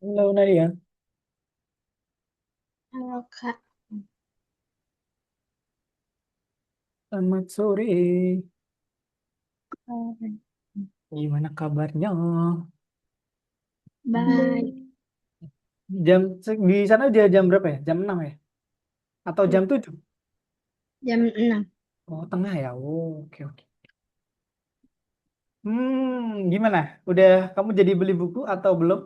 Halo Nadia, Halo Kak. selamat sore. Hmm. Gimana kabarnya? Baik. Jam di sana dia jam berapa ya? Jam 6 ya? Atau jam 7? Jam 6. Oh, tengah ya. Oh, oke oke. Gimana? Udah kamu jadi beli buku atau belum?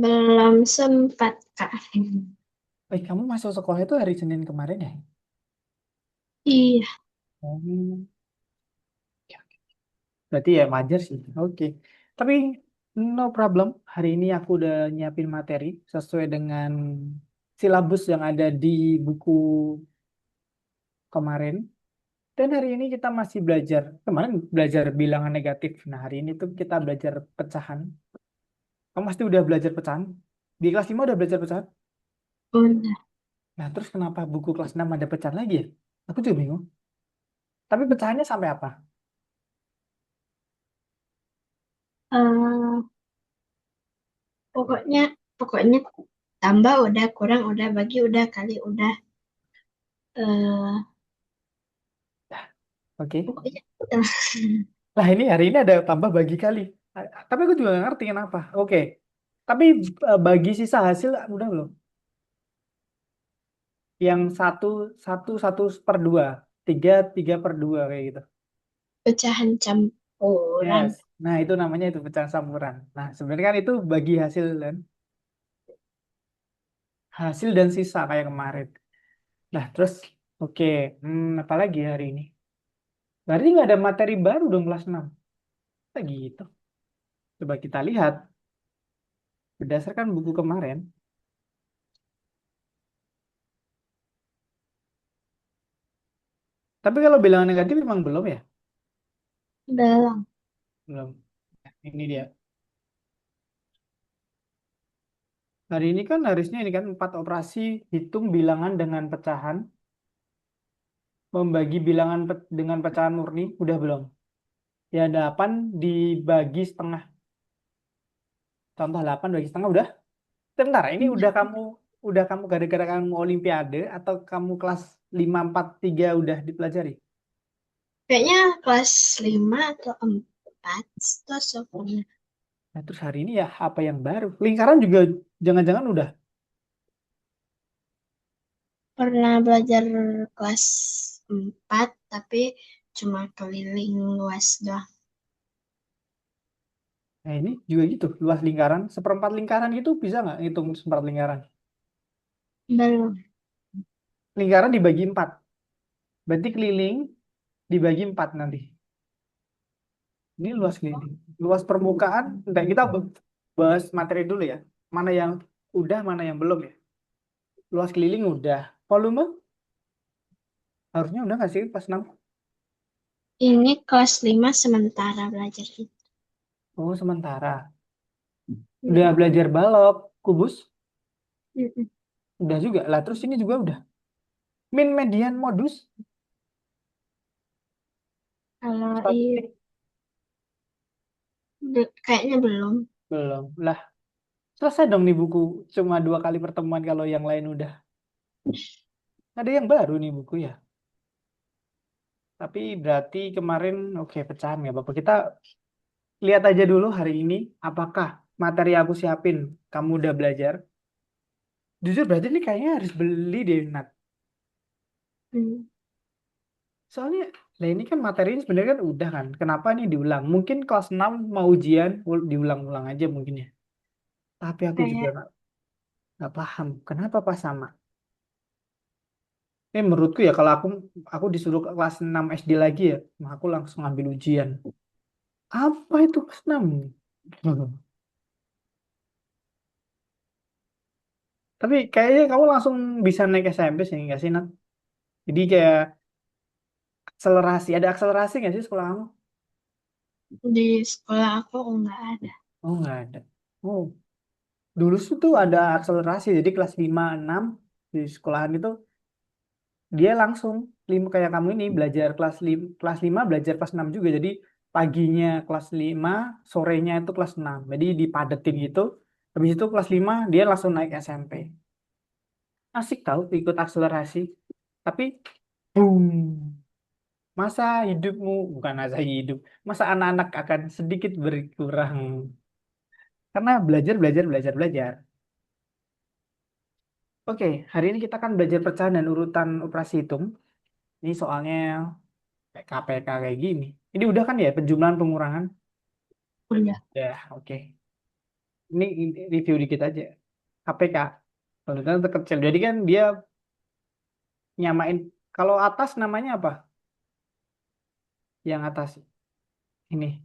Belum sempat Kak. Kamu masuk sekolah itu hari Senin kemarin ya? Iya. Oh, oke, oke. Berarti ya wajar sih. Oke. Tapi no problem. Hari ini aku udah nyiapin materi sesuai dengan silabus yang ada di buku kemarin. Dan hari ini kita masih belajar, kemarin belajar bilangan negatif. Nah, hari ini tuh kita belajar pecahan. Kamu pasti udah belajar pecahan. Di kelas 5 udah belajar pecahan. Udah. Nah, terus kenapa buku kelas 6 ada pecahan lagi ya? Aku juga bingung. Tapi pecahannya sampai apa? Eh, pokoknya pokoknya tambah udah, kurang udah, bagi udah, kali udah. Eh, Oke. pokoknya Nah, ini hari ini ada tambah bagi kali. Tapi aku juga nggak ngerti kenapa. Oke. Tapi bagi sisa hasil udah belum? Yang satu, satu, satu per dua. Tiga, tiga per dua kayak gitu. pecahan campuran. Yes. Nah, itu namanya itu pecahan campuran. Nah, sebenarnya kan itu bagi hasil kan. Hasil dan sisa kayak kemarin. Nah, terus oke, apa lagi hari ini? Berarti nggak ada materi baru dong kelas 6. Kayak gitu. Coba kita lihat berdasarkan buku kemarin. Tapi kalau bilangan negatif memang belum ya? Belum. Belum. Nah, ini dia. Hari ini kan harusnya ini kan 4 operasi hitung bilangan dengan pecahan, membagi bilangan dengan pecahan murni, udah belum? Ya 8 dibagi setengah. Contoh 8 bagi setengah udah. Sebentar, ini udah kamu gara-gara kamu olimpiade atau kamu kelas 5 4 3 udah dipelajari? Kayaknya kelas 5 atau 4 terus pernah Nah, terus hari ini ya apa yang baru? Lingkaran juga jangan-jangan udah. pernah belajar kelas 4 tapi cuma keliling luas doang. Nah, ini juga gitu, luas lingkaran, seperempat lingkaran gitu bisa nggak ngitung seperempat lingkaran? Belum. Lingkaran dibagi 4, berarti keliling dibagi 4 nanti. Ini luas keliling. Luas permukaan, entar kita bahas materi dulu ya. Mana yang udah, mana yang belum ya. Luas keliling udah. Volume harusnya udah nggak sih pas 6? Ini kelas 5 sementara belajar itu. Oh, sementara. Udah Mm-mm. belajar balok, kubus, Mm-mm. udah juga. Lah, terus ini juga udah. Min, median, modus, Kalau statistik, kayaknya belum. belum. Lah, selesai dong nih buku. Cuma 2 kali pertemuan kalau yang lain udah. Ada yang baru nih buku ya. Tapi berarti kemarin, oke, pecahan ya Bapak. Kita lihat aja dulu hari ini. Apakah materi aku siapin, kamu udah belajar? Jujur berarti ini kayaknya harus beli deh, Nat. Hmm. Soalnya, lah ini kan materi ini sebenarnya kan udah kan. Kenapa nih diulang? Mungkin kelas 6 mau ujian, diulang-ulang aja mungkin ya. Tapi aku juga Kayak nggak paham. Kenapa pas sama? Menurutku ya kalau aku disuruh ke kelas 6 SD lagi ya, nah aku langsung ambil ujian. Apa itu kelas 6? Tapi kayaknya kamu langsung bisa naik SMP sih, nggak sih, Nat? Jadi kayak akselerasi. Ada akselerasi nggak sih sekolah kamu? di sekolah aku nggak ada. Oh, nggak ada. Oh, dulu tuh ada akselerasi. Jadi kelas 5 6 di sekolahan itu dia langsung kayak kamu ini belajar kelas 5 belajar kelas 6 juga. Jadi paginya kelas 5, sorenya itu kelas 6. Jadi dipadetin gitu. Habis itu kelas 5 dia langsung naik SMP. Asik tahu ikut akselerasi. Tapi boom. Masa hidupmu bukan masa hidup. Masa anak-anak akan sedikit berkurang. Karena belajar, belajar, belajar, belajar. Oke, hari ini kita akan belajar pecahan dan urutan operasi hitung. Ini soalnya kayak KPK kayak gini. Ini udah kan ya penjumlahan pengurangan? Udah. Ya, oke. Ini review dikit aja. KPK. Kalau itu kecil. Jadi kan dia nyamain. Kalau atas namanya apa? Yang atas ini.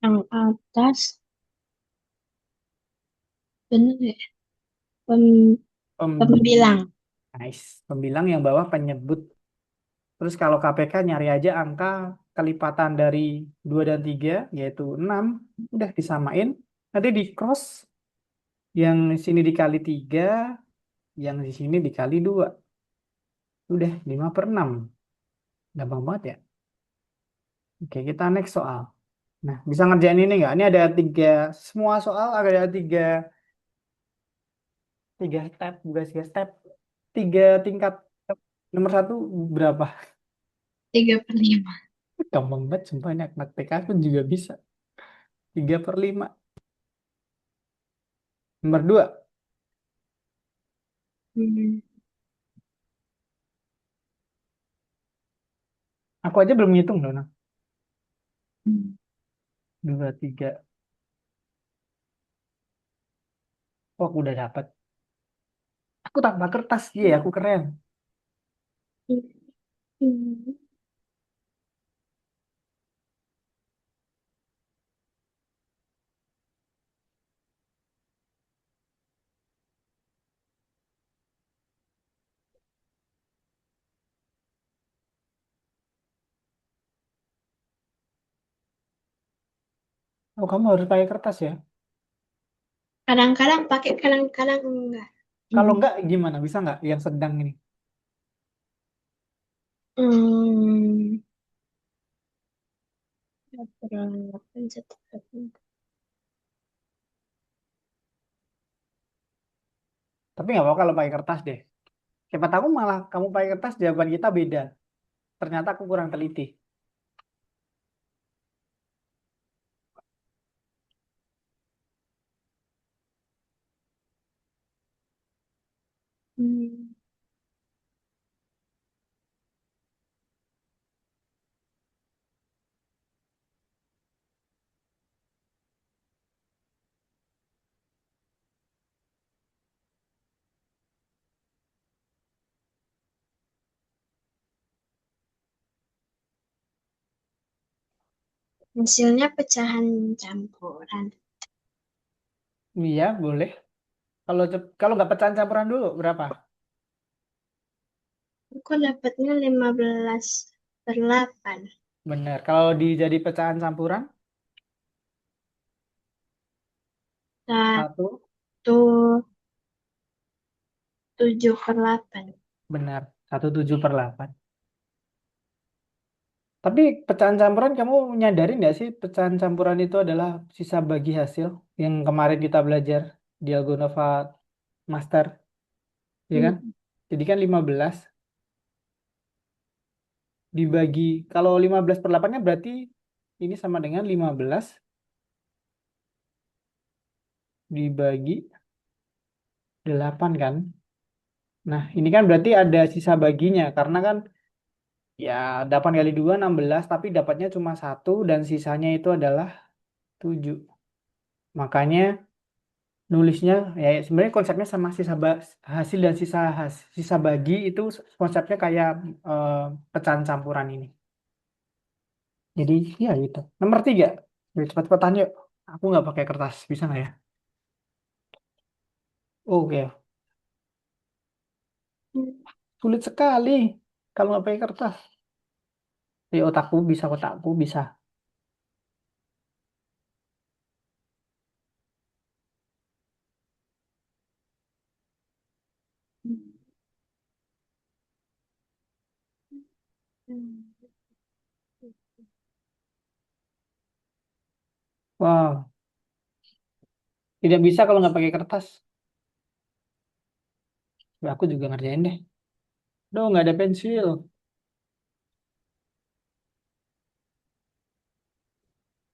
Yang atas, bener ya? Pem- Pembilang. Pembilang. Nice. Pembilang yang bawah penyebut. Terus kalau KPK nyari aja angka kelipatan dari 2 dan 3 yaitu 6. Udah disamain. Nanti di cross. Yang sini dikali 3, yang di sini dikali 2. Udah 5/6. Gampang banget ya. Oke, kita next soal. Nah, bisa ngerjain ini nggak? Ini ada tiga, semua soal ada tiga step, bukan tiga step, tiga tingkat. Nomor satu berapa? 3/5. Gampang banget, sumpah ini anak TK pun juga bisa. 3/5. Nomor dua, Hmm. aku aja belum ngitung loh. Nah. Hmm. 2, 3. Oh, aku udah dapat. Aku tanpa kertas, iya aku keren. Hmm. Oh, kamu harus pakai kertas ya? Kadang-kadang pakai, kadang-kadang enggak. Kalau Hmm. enggak, gimana? Bisa nggak yang sedang ini? Hmm. 8, 1, 8. Tapi nggak apa-apa kalau pakai kertas deh. Siapa tahu malah kamu pakai kertas, jawaban kita beda. Ternyata aku kurang teliti. Hmm. Hasilnya pecahan campuran. Iya, boleh. Kalau nggak pecahan campuran dulu, berapa? Aku dapatnya 15/8. Benar. Kalau jadi pecahan campuran, satu, 1/7/8. benar. 1/7/8. Tapi pecahan campuran, kamu nyadarin nggak sih pecahan campuran itu adalah sisa bagi hasil yang kemarin kita belajar di Algonova Master, ya kan? Hmm. Jadi kan 15 dibagi, kalau 15/8 berarti ini sama dengan 15 dibagi 8 kan? Nah, ini kan berarti ada sisa baginya karena kan ya 8 kali 2 16 tapi dapatnya cuma satu dan sisanya itu adalah 7. Makanya nulisnya ya sebenarnya konsepnya sama hasil dan sisa bagi itu konsepnya kayak eh, pecahan campuran ini. Jadi ya gitu. Nomor 3. Yuk, cepat-cepatan yuk. Aku nggak pakai kertas, bisa nggak ya? Oke, sulit sekali kalau nggak pakai kertas. Di otakku bisa. Hmm. Wow, tidak bisa kalau nggak pakai kertas. Ya, aku juga ngerjain deh. Duh, nggak ada pensil.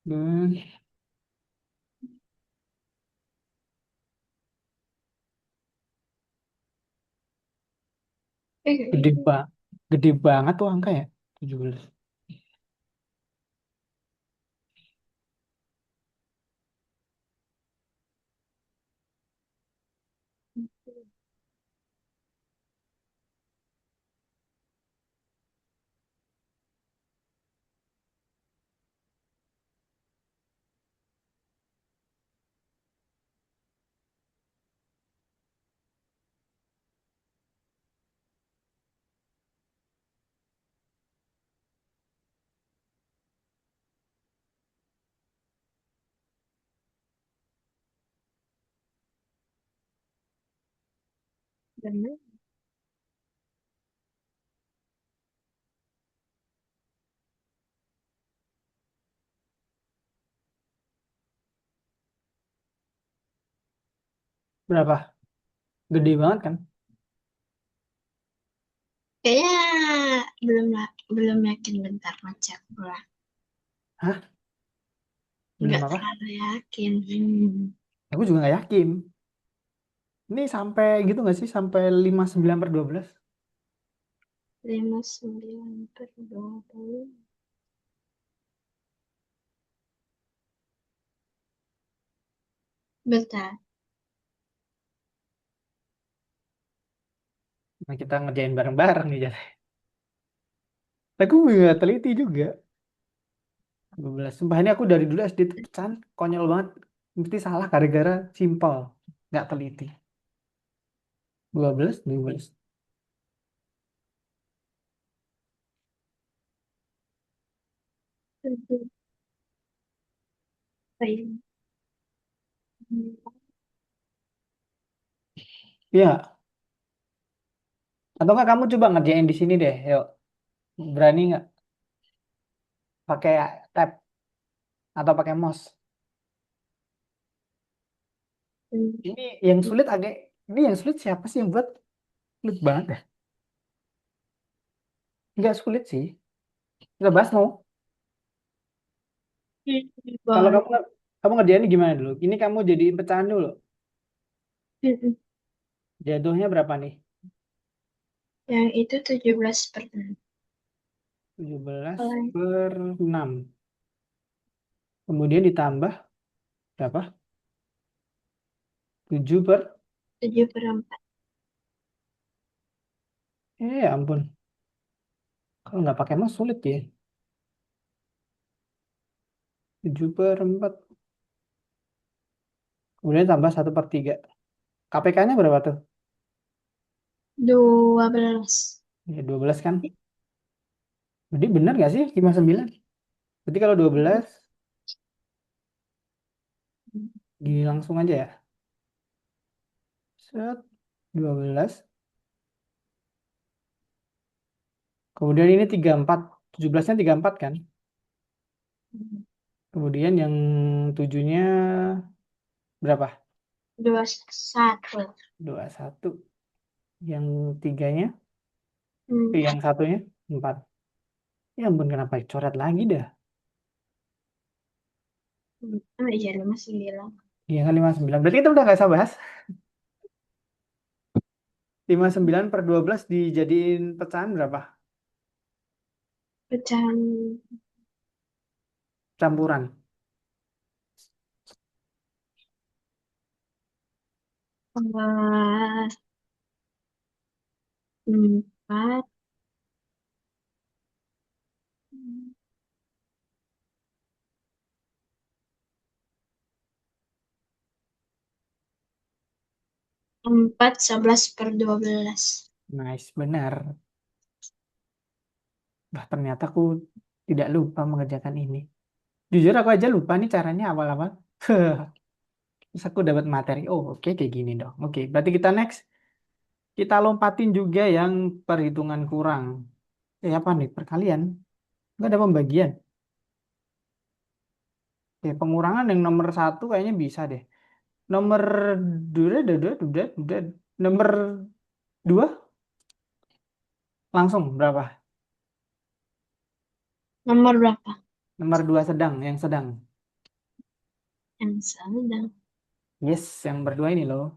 Hmm, gede Eh, ba gede banget tuh angka ya. 17. benar. Berapa? Gede banget kan? Kayaknya belum yakin bentar ngecek ulang. Hah? Belum Nggak apa? terlalu yakin. Aku juga nggak yakin. Ini sampai gitu nggak sih? Sampai 59/12? 59/20. Bentar. Nah, kita ngerjain bareng-bareng nih, Jas. Aku nggak teliti juga. 12. Sumpah ini aku dari dulu SD tuh pecahan konyol banget. Mesti salah gara-gara simpel. Nggak teliti. 12, 12. Tujuh. Baik. Iya. Atau nggak kamu coba ngerjain di sini deh. Yuk. Berani nggak? Pakai tab atau pakai mouse? Ini yang sulit agak. Ini yang sulit siapa sih yang buat? Sulit banget ya. Nggak sulit sih. Kita bahas mau. Kalau Boleh. kamu ngerjain gimana dulu? Ini kamu jadiin pecahan dulu. Jatuhnya berapa nih? Yang itu 17/6. 17 Oleh per 6. Kemudian ditambah berapa? 7 per. 7/4. Ya ampun. Kalau nggak pakai mouse sulit ya. 7/4. Kemudian tambah 1/3. KPK-nya berapa tuh? 12. Ya 12 kan? Jadi benar nggak sih 59? Berarti kalau 12, gini langsung aja ya. Set, 12. Kemudian ini 34. 17-nya 34 kan? Kemudian yang 7-nya berapa? 21. 21. Yang 3-nya, yang 4. satunya 4. Ya ampun, kenapa coret lagi dah? Oh iya, 59. Iya kan 59. Berarti kita udah nggak usah bahas. 59/12 dijadiin pecahan berapa? Pecahan Campuran. 4. 11/12. Nice, benar. Bah, ternyata aku tidak lupa mengerjakan ini. Jujur aku aja lupa nih caranya awal-awal. Terus aku dapat materi. Oh, oke kayak gini dong. Oke, berarti kita next. Kita lompatin juga yang perhitungan kurang. Apa nih? Perkalian. Nggak ada pembagian. Oke, pengurangan yang nomor satu kayaknya bisa deh. Nomor dua, dua, dua, dua, dua. Nomor dua langsung berapa? Nomor berapa? Nomor dua sedang, yang sedang. Yang sedang. Yes, yang berdua ini loh.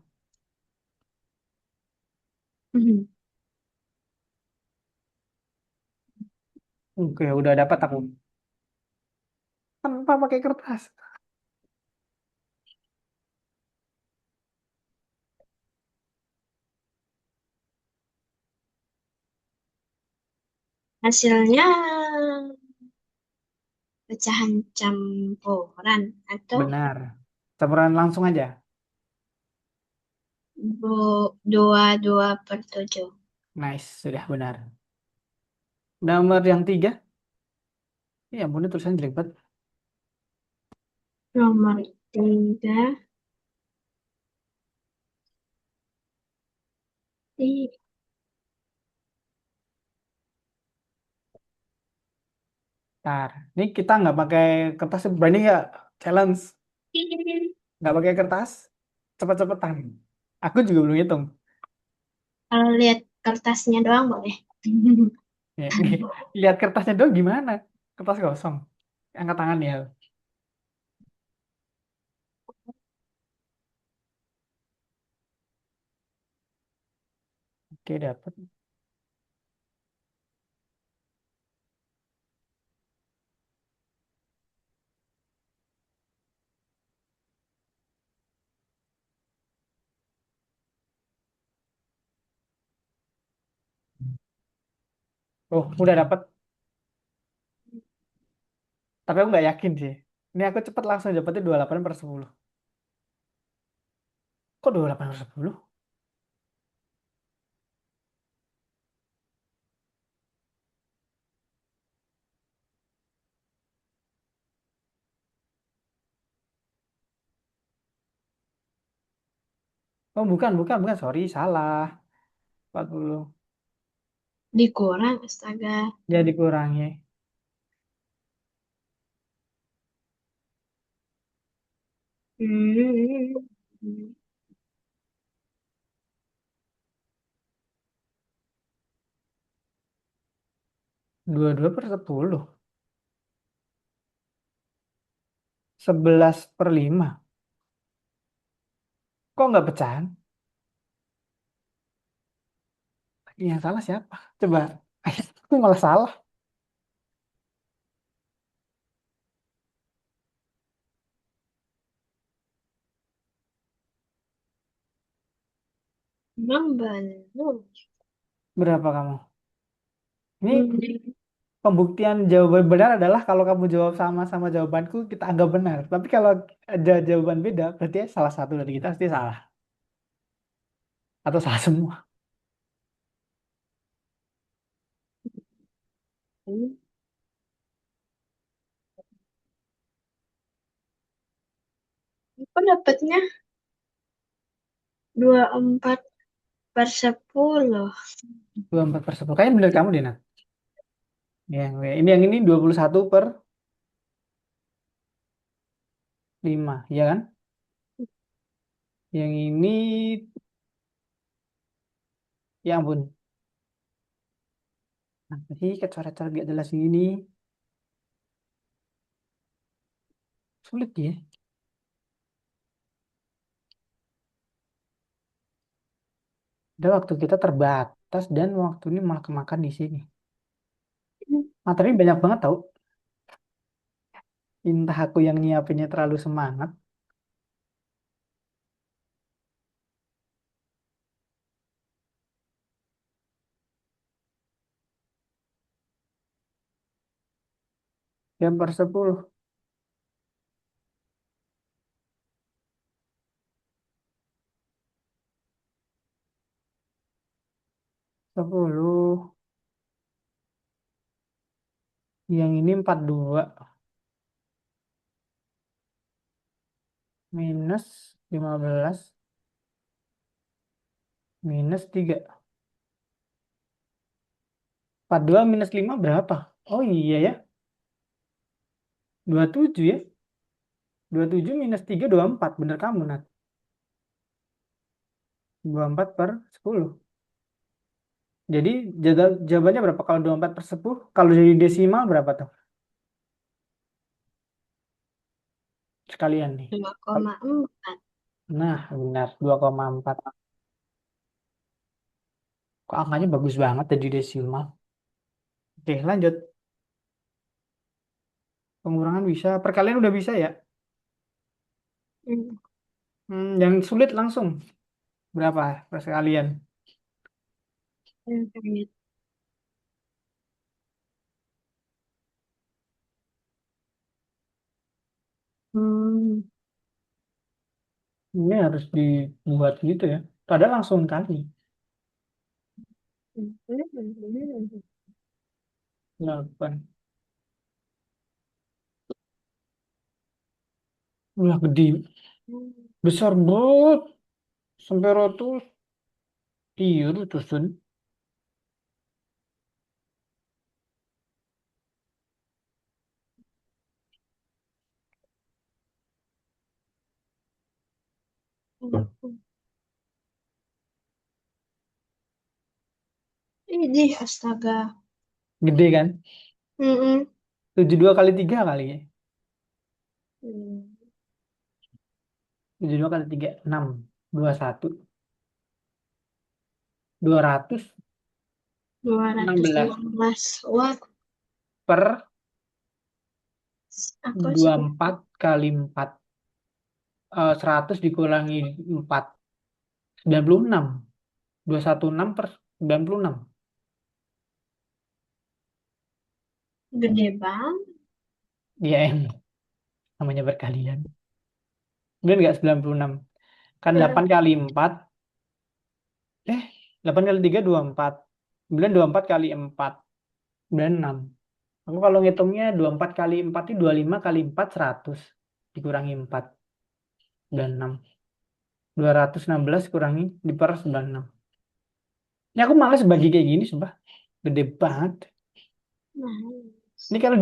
Hmm. Oke, udah dapat aku. Tanpa pakai kertas. Hasilnya pecahan campuran atau Benar. Campuran langsung aja. dua dua per tujuh. Nice, sudah benar. Nomor yang tiga. Ya ampun, ini tulisannya jelek banget. Nomor tiga. Ntar, ini kita nggak pakai kertas, berani nggak? Challenge. Nggak pakai kertas, cepet-cepetan. Aku juga belum hitung. Kalau lihat kertasnya doang boleh. Ya, nih, lihat kertasnya dong gimana? Kertas kosong. Angkat tangan ya. Oke, dapat. Oh, udah dapat. Tapi aku nggak yakin sih. Ini aku cepet langsung dapetnya 28/10. Kok 28/10? Oh, bukan, bukan, bukan. Sorry, salah. 40. Dikurang, astaga. Jadi dikurangi. Hmm. 22/10. 11/5. Kok nggak pecahan? Yang salah siapa? Coba. Aku malah salah. Memang belum. Berapa kamu? Ini Hmm. pembuktian jawaban benar adalah kalau kamu jawab sama-sama jawabanku, kita anggap benar. Tapi kalau ada jawaban beda, berarti salah satu dari kita pasti salah. Atau salah semua. Aku dapatnya 24/10. 24/10. Kayaknya benar kamu, Dina. Yang ini 21/5, ya kan? Yang ini, ya ampun. Apa sih kecoret-coret gak jelas ini? Sulit ya. Dan waktu kita terbatas dan waktu ini malah kemakan di sini. Materi banyak banget tau. Entah aku yang nyiapinnya terlalu semangat. Yang per 10. 10. Yang ini 42. Minus 15. Minus 3. 42 minus 5 berapa? Oh iya ya. 27 ya. 27 minus 3 24. Bener kamu, Nat. 24 per 10. Jadi jawabannya berapa kalau 24 per 10? Kalau jadi desimal berapa tuh? Sekalian nih. 2,4. Nah, benar. 2,4. Kok angkanya bagus banget tadi desimal. Oke, lanjut. Pengurangan bisa. Perkalian udah bisa ya? Hmm. Yang sulit langsung. Berapa perkalian? Internet. Hmm, ini harus dibuat gitu ya. Padahal langsung kali. 8. Wah, gede. Besar banget. Sampai ratus. Iya, ratusan. Ini astaga. Gede kan? Mm-mm. 72 kali 3 kali ya. Hmm. 72 kali 3, 6. 21. 216 216 watt. per Aku dua sih puluh empat kali 4. 100 dikurangi 4. 96. 216 per 96. gede banget. Iya, namanya berkalian. Bener nggak 96? Kan Hmm. 8 kali 4. Eh, 8 kali 3, 24. 9, 24 kali 4. 96. Aku kalau ngitungnya 24 kali 4 itu 25 kali 4, 100. Dikurangi 4. 96. 216 kurangi di per 96. Ini aku males bagi kayak gini, sumpah. Gede banget. Ini Nice. kalau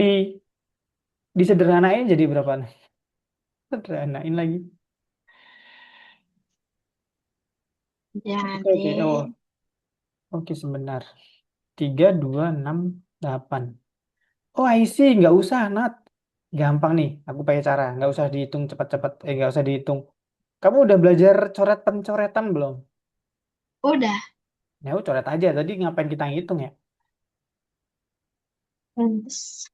disederhanain jadi berapa nih? Sederhanain lagi. Oke, Jadi oke. Oke, sebentar. 3, 2, 6, 8. Oh, I see. Nggak usah, Nat. Gampang nih. Aku pakai cara. Nggak usah dihitung cepat-cepat. Nggak usah dihitung. Kamu udah belajar coret pencoretan belum? udah. Ya, udah coret aja. Tadi ngapain kita ngitung ya? Pantes.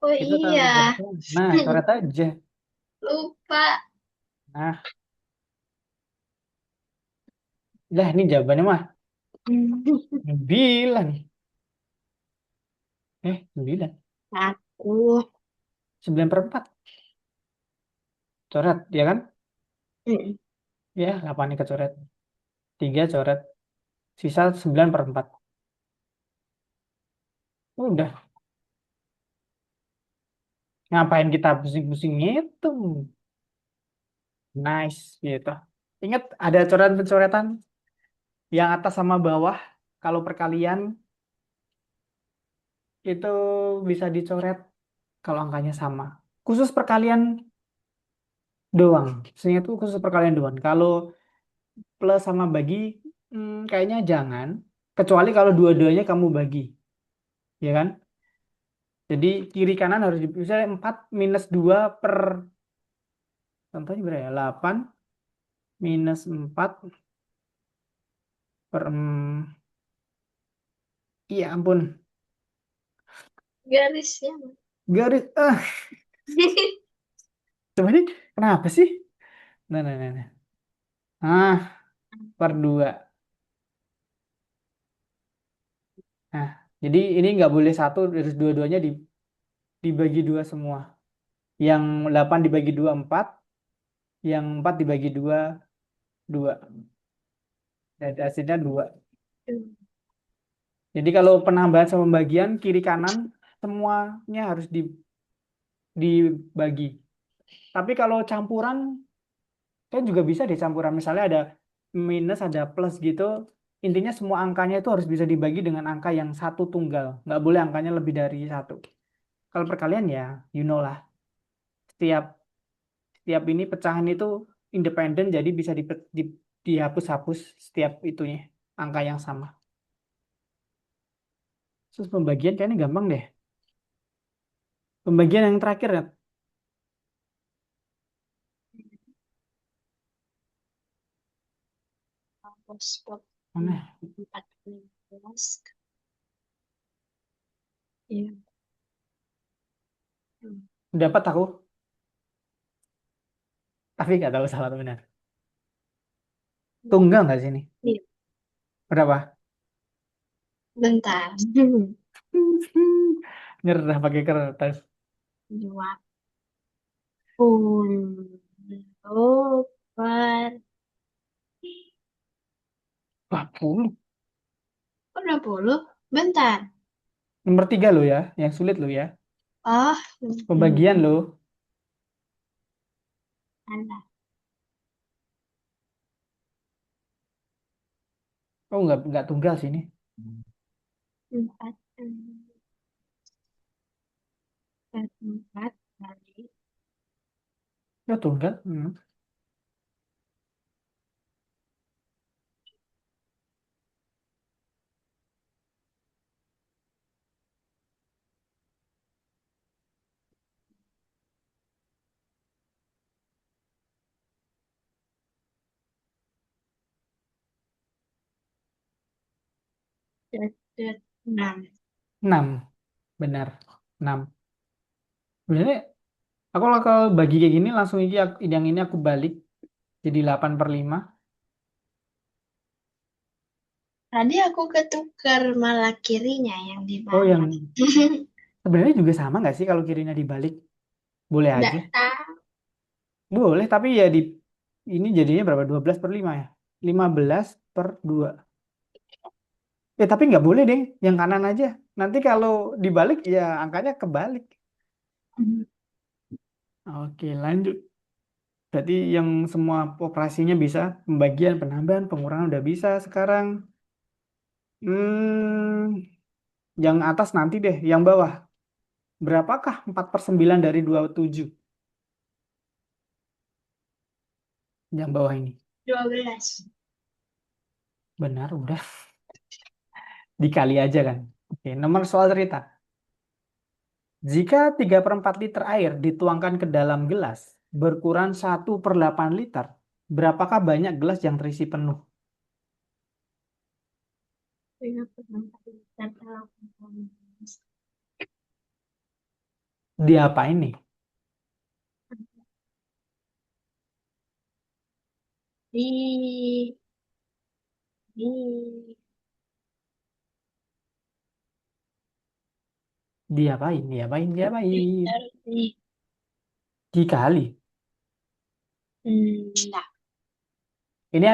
Oh Kita taruh iya, gampang. Nah, coret aja. lupa. Nah, dah ini jawabannya mah. 9. 9. Aku. 9 per 4. Coret, ya kan? Mm. Ya, 8 ini kecoret. 3 coret. Sisa 9 per 4. Udah. Ngapain kita pusing-pusing ngitung? Nice, gitu. Ingat ada coretan-pencoretan yang atas sama bawah. Kalau perkalian itu bisa dicoret kalau angkanya sama. Khusus perkalian doang. Seingatku khusus perkalian doang. Kalau plus sama bagi, kayaknya jangan. Kecuali kalau dua-duanya kamu bagi, ya kan? Jadi kiri kanan harus misalnya 4 minus 2 per, contohnya berapa ya? 8 minus 4 per, iya ampun. Garisnya. Garis, coba ini kenapa sih? Nah, nah, nah, nah. Ah, per 2. Nah, jadi ini nggak boleh satu, harus dua-duanya dibagi dua semua. Yang 8 dibagi 2 4. Yang 4 dibagi 2 2. Dan hasilnya 2. Jadi kalau penambahan sama pembagian kiri kanan semuanya harus dibagi. Tapi kalau campuran kan juga bisa deh campuran. Misalnya ada minus, ada plus gitu. Intinya semua angkanya itu harus bisa dibagi dengan angka yang satu tunggal. Nggak boleh angkanya lebih dari satu. Kalau perkalian ya, you know lah. Setiap setiap ini pecahan itu independen, jadi bisa dihapus-hapus setiap itunya angka yang sama. Terus pembagian kayaknya gampang deh. Pembagian yang terakhir ya. Hapus Mana? 14. Iya. Hmm. Dapat aku, tapi nggak tahu salah atau benar. Tunggal nggak sini? Iya. Berapa? Bentar. Nyerah pakai kertas. 20 per 40. 20. Bentar. Nomor 3 lo ya, yang sulit lo ya. Oh, Pembagian lo. alah. Oh nggak tunggal sini. 4, 4 kali. Ya tunggal. Dot, 6. 6. Benar. 6. Sebenarnya aku kalau bagi kayak gini langsung ini yang ini aku balik jadi 8/5. Tadi aku ketukar malah kirinya yang Oh dibalik. yang sebenarnya juga sama nggak sih kalau kirinya dibalik? Boleh Nggak aja. tahu. Boleh, tapi ya di ini jadinya berapa? 12/5 ya? 15/2. Tapi nggak boleh deh, yang kanan aja. Nanti kalau dibalik ya angkanya kebalik. Oke, lanjut. Berarti yang semua operasinya bisa, pembagian, penambahan, pengurangan udah bisa sekarang. Hmm, yang atas nanti deh, yang bawah. Berapakah 4/9 dari 27? Yang bawah ini. 12. Benar, udah. Dikali aja kan. Oke, nomor soal cerita. Jika 3/4 liter air dituangkan ke dalam gelas, berkurang 1/8 liter, berapakah banyak gelas yang terisi penuh? 34 liter dalam 18. Diapain nih? Di, di, Diapain? Diapain? Diapain? liter di. Dikali. Enggak. Ini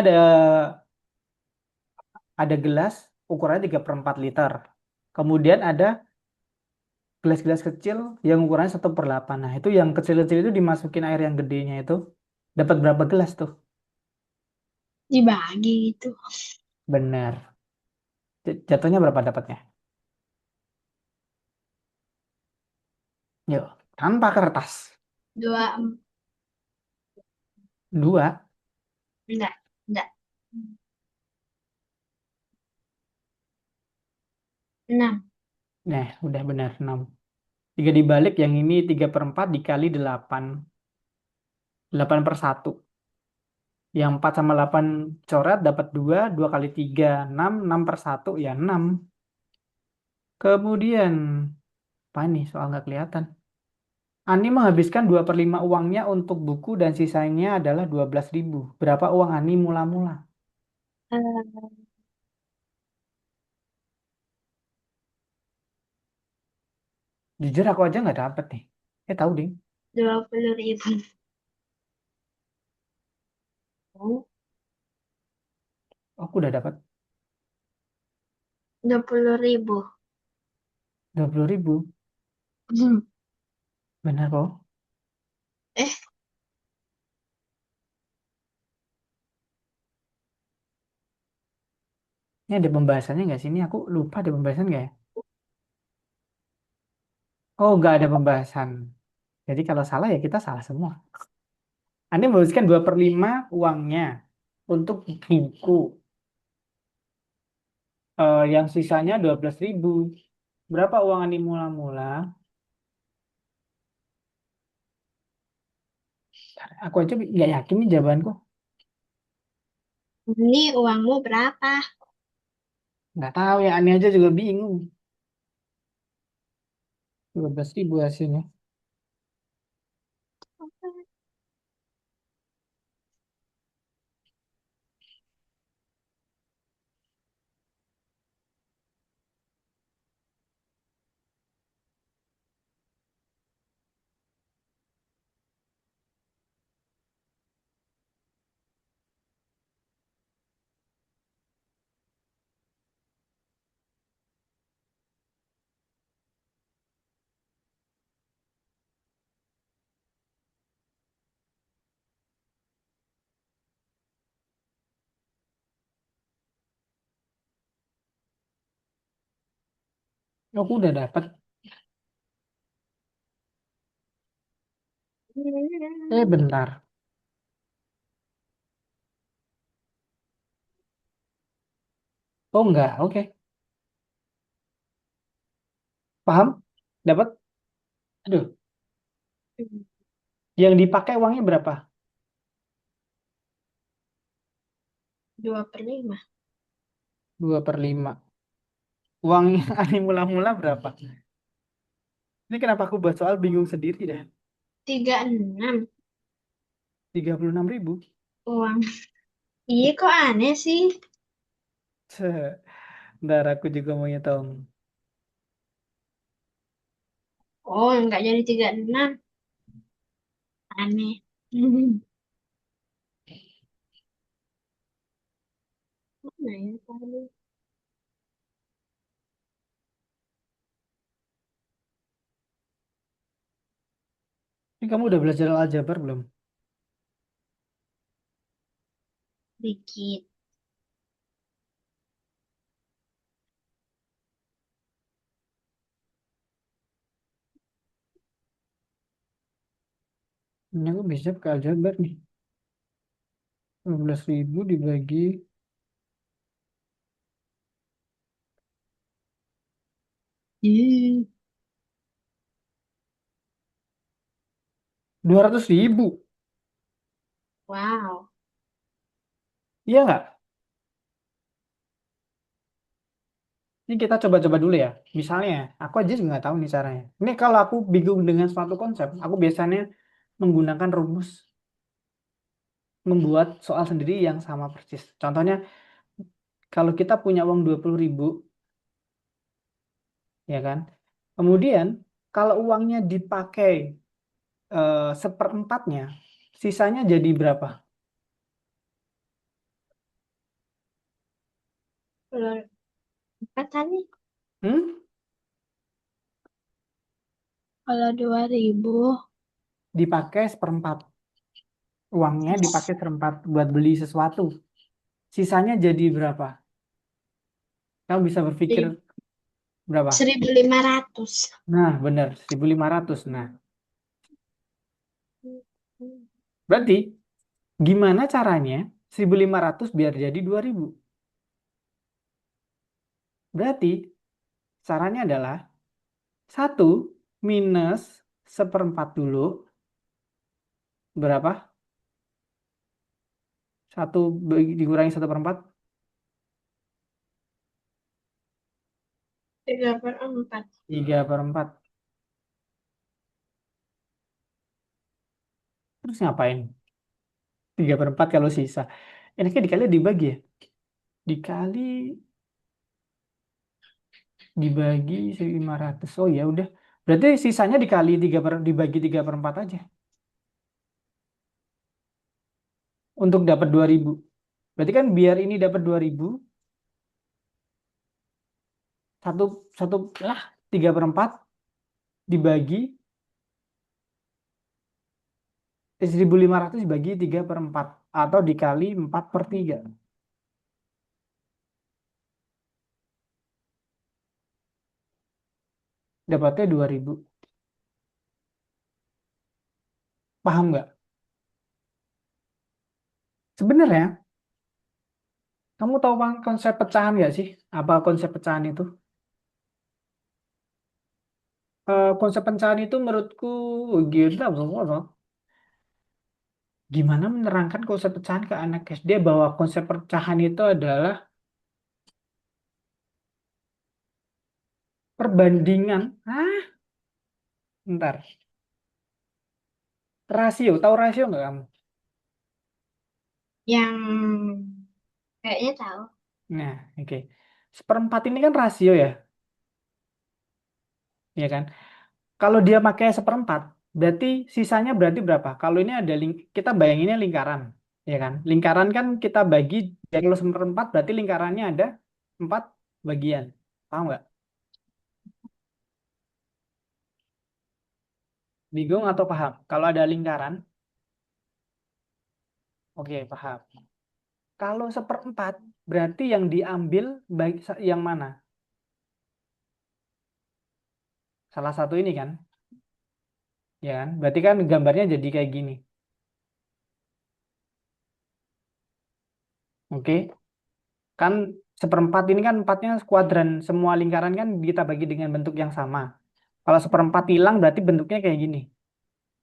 ada gelas ukurannya 3/4 liter. Kemudian ada gelas-gelas kecil yang ukurannya 1/8. Nah, itu yang kecil-kecil itu dimasukin air yang gedenya itu. Dapat berapa gelas tuh? Dibagi gitu. Benar. Jatuhnya berapa dapatnya? Yuk, tanpa kertas. 2, Dua. enggak. Enggak. 6. Nah, udah benar 6. Tiga dibalik yang ini 3/4 dikali 8. 8/1. Yang 4 sama 8 coret dapat 2. 2 kali 3 6. 6/1 ya 6. Kemudian, apa nih soal nggak kelihatan? Ani menghabiskan 2/5 uangnya untuk buku dan sisanya adalah 12.000. Berapa uang Ani mula-mula? Eh, Jujur aku aja nggak dapet nih. Tahu deh. 20.000. Aku udah dapat 20.000. 20.000. Benar kok. Eh, Ini ada pembahasannya nggak sih? Ini aku lupa ada pembahasan nggak ya? Oh, nggak ada pembahasan. Jadi kalau salah ya kita salah semua. Anda menghabiskan 2/5 uangnya untuk buku. Yang sisanya 12.000. Berapa uang Anda mula-mula? Aku aja nggak yakin nih jawabanku. Ini uangmu berapa? Nggak tahu ya, Ani aja juga bingung. 12.000 hasilnya. Aku udah dapat. Bentar. Oh enggak, oke. Paham? Dapat? Aduh, yang dipakai uangnya berapa? 2/5. 2/5. Uang yang Ani mula-mula berapa? Ini kenapa aku buat soal bingung sendiri dah. 36 36.000. uang. Iya kok aneh sih? Bentar, aku juga mau ngitung. Oh, nggak jadi 36. Aneh. Mana ya tadi? Ini kamu udah belajar aljabar belum? Dikit. Ini aku bisa ke aljabar nih. 15.000 dibagi. Ih, 200.000. Wow. Iya nggak? Ini kita coba-coba dulu ya. Misalnya, aku aja juga nggak tahu nih caranya. Ini kalau aku bingung dengan suatu konsep, aku biasanya menggunakan rumus membuat soal sendiri yang sama persis. Contohnya, kalau kita punya uang 20.000, ya kan? Kemudian, kalau uangnya dipakai seperempatnya, sisanya jadi berapa? Kalau apa tadi? Hmm? Kalau 2.000, Dipakai seperempat. Uangnya dipakai seperempat buat beli sesuatu. Sisanya jadi berapa? Kamu bisa berpikir berapa? 1.500. Nah, benar, 1.500. Nah, berarti gimana caranya 1.500 biar jadi 2.000? Berarti caranya adalah satu minus seperempat dulu. Berapa? Satu dikurangi 1/4. 3/4. 3/4. Terus ngapain? 3/4 kalau sisa. Enaknya dikali dibagi ya? Dikali dibagi 1.500. Oh ya udah. Berarti sisanya dikali dibagi 3/4 aja. Untuk dapat 2.000. Berarti kan biar ini dapat 2.000, satu satu lah 3/4 dibagi 1.500 dibagi 3/4 atau dikali 4/3. Dapatnya 2.000. Paham nggak? Sebenarnya, kamu tahu Bang, konsep pecahan nggak sih? Apa konsep pecahan itu? Konsep pecahan itu menurutku gila, bro. Gimana menerangkan konsep pecahan ke anak SD bahwa konsep pecahan itu adalah perbandingan. Bentar. Rasio, tahu rasio nggak kamu? Yang kayaknya tahu. Nah, oke. Seperempat ini kan rasio ya, ya kan? Kalau dia pakai seperempat, berarti sisanya berarti berapa? Kalau ini ada kita bayanginnya lingkaran, ya kan? Lingkaran kan kita bagi, ya kalau seperempat berarti lingkarannya ada 4 bagian. Paham nggak? Bingung atau paham? Kalau ada lingkaran, oke, paham. Kalau seperempat, berarti yang diambil baik yang mana? Salah satu ini kan, ya kan? Berarti kan gambarnya jadi kayak gini. Oke, kan seperempat ini kan empatnya kuadran, semua lingkaran kan kita bagi dengan bentuk yang sama. Kalau seperempat hilang berarti bentuknya kayak gini.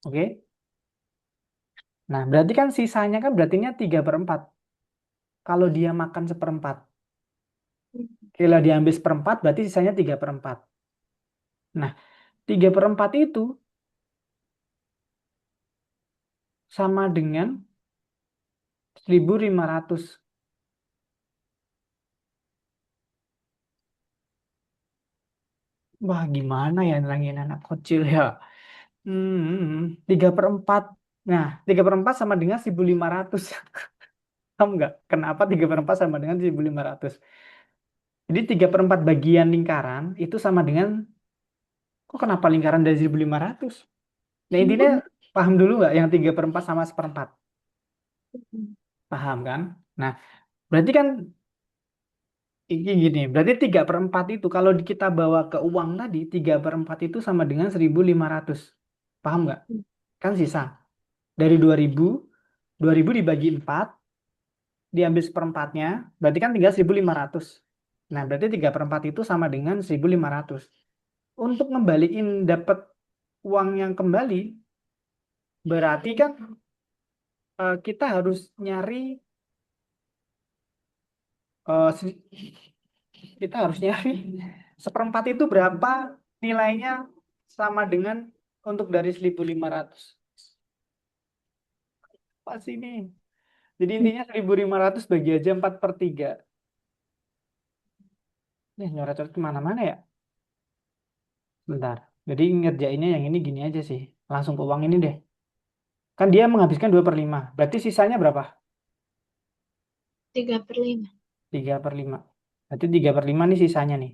Oke, nah berarti kan sisanya kan berartinya 3/4. Kalau dia makan seperempat, kalau diambil seperempat berarti sisanya 3/4. Nah, 3/4 itu sama dengan 1.500. Wah, gimana ya nerangin anak kecil ya? 3/4. Nah, 3/4 sama dengan 1.500. Tahu nggak? Kenapa 3/4 sama dengan 1.500? Jadi 3/4 bagian lingkaran itu sama dengan, kok kenapa lingkaran dari 1.500? Nah, intinya paham dulu nggak yang 3/4 sama seperempat? Paham kan? Nah, berarti kan ini gini, berarti 3/4 itu kalau kita bawa ke uang tadi, 3/4 itu sama dengan 1.500. Paham nggak? Kan sisa. Dari 2.000 dibagi 4, diambil seperempatnya, berarti kan tinggal 1.500. Nah, berarti 3/4 itu sama dengan 1.500. Untuk ngembaliin dapat uang yang kembali, berarti kan kita harus nyari, eh, se- kita harus nyari seperempat itu berapa nilainya sama dengan untuk dari 1.500. Pas ini. Jadi intinya 1.500 bagi aja 4/3. Nih, nyoret-nyoret kemana-mana ya? Bentar. Jadi ngerjainnya yang ini gini aja sih. Langsung ke uang ini deh. Kan dia menghabiskan 2/5. Berarti sisanya berapa? 3/5. 3/5. Berarti 3/5 nih sisanya nih.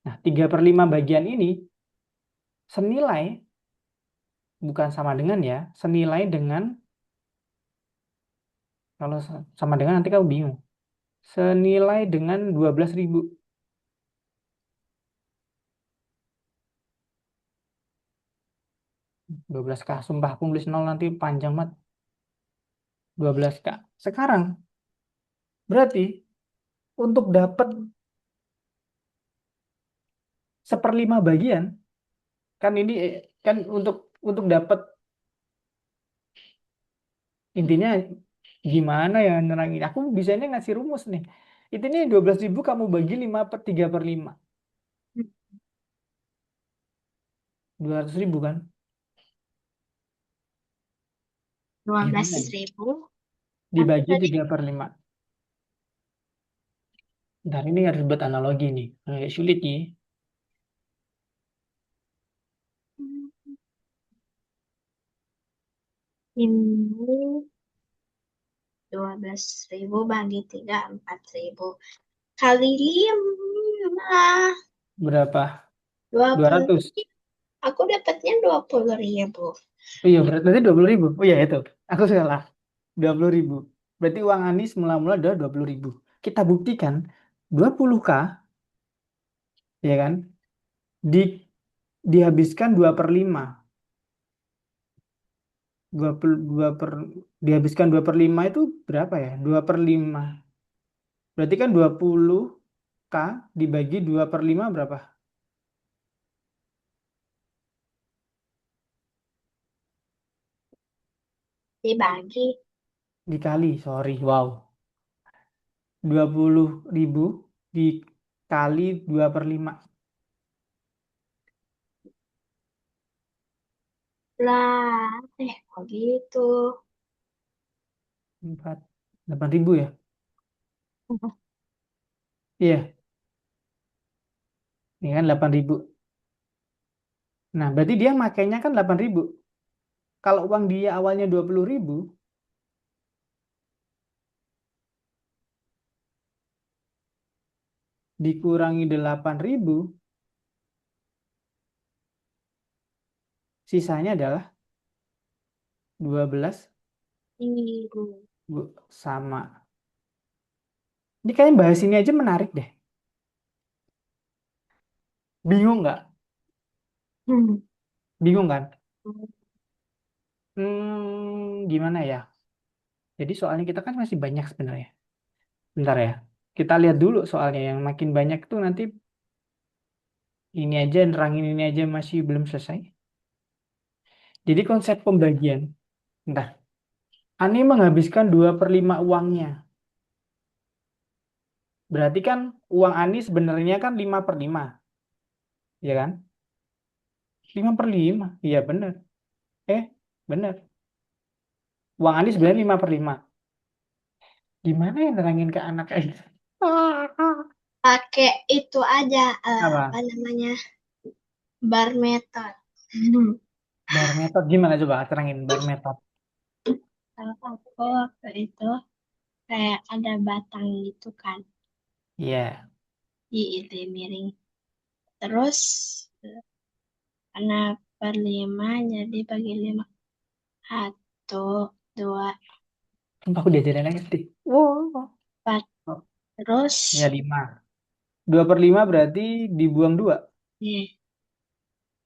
Nah, 3/5 bagian ini senilai, bukan sama dengan ya, senilai dengan, kalau sama dengan nanti kamu bingung. Senilai dengan 12.000. 12K. Sumpah aku nulis nol nanti panjang banget. 12K. Sekarang, berarti untuk dapat 1/5 bagian, kan ini kan untuk dapat, intinya gimana ya nerangin. Aku bisa ini ngasih rumus nih. Intinya 12.000 kamu bagi 3/5. 200.000 kan? dua belas Gimana ya? ribu Tapi Dibagi tadi 3/5. Ntar ini harus buat analogi nih. Agak sulit nih. ini 12.000 bagi 3, 4.000. Kali 5, Berapa? 20. 200. Aku dapatnya 20.000. Oh iya, berarti 20.000. Oh iya, itu. Aku salah. 20.000. Berarti uang Anis mula-mula adalah 20.000. Kita buktikan 20K, ya kan? Di, dihabiskan 2/5. dua per dihabiskan 2/5 itu berapa ya? 2/5. Berarti kan 20K dibagi 2/5 berapa? Dibagi. Dikali, sorry, wow. 20.000 dikali 2/5. Lah, kok gitu. 8.000 ya? Iya, ini kan 8.000. Nah, berarti dia makainya kan 8.000. Kalau uang dia awalnya 20.000, dikurangi 8.000, sisanya adalah 12 Ini. sama. Ini kayaknya bahas ini aja menarik deh. Bingung nggak? Hmm. Bingung kan? Gimana ya? Jadi soalnya kita kan masih banyak sebenarnya. Bentar ya. Kita lihat dulu soalnya yang makin banyak itu nanti ini aja nerangin ini aja masih belum selesai. Jadi konsep pembagian. Entah. Ani menghabiskan 2/5 uangnya. Berarti kan uang Ani sebenarnya kan 5/5, ya kan? 5/5, iya bener. Eh, bener. Uang Ani sebenarnya 5/5. Gimana ya nerangin ke anak kayak gitu? Pakai itu aja, apa Apa? namanya, bar method. Hmm. Bar method gimana coba terangin bar method. Kalau aku waktu itu kayak ada batang gitu kan Iya. di itu miring. Terus karena per lima jadi bagi lima. Satu, dua, Sumpah aku diajarin lagi sih. Wow. empat. Oh, Terus, ya 5. 2/5 berarti dibuang 2. nih,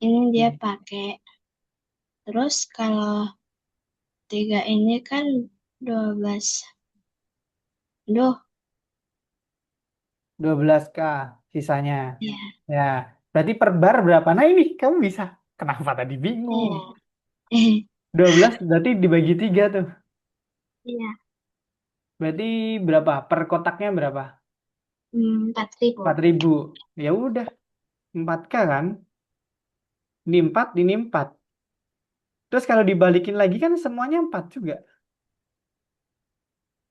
ini dia pakai. Terus kalau tiga ini kan 12. Duh, 12K sisanya. ya, Ya. Berarti per bar berapa? Nah ini kamu bisa. Kenapa tadi bingung? iya. Eh, 12 berarti dibagi 3 tuh. iya. Berarti berapa? Per kotaknya berapa? 4.000. 4.000. Ya udah, 4K kan? Ini 4, ini 4. Terus kalau dibalikin lagi kan semuanya 4 juga.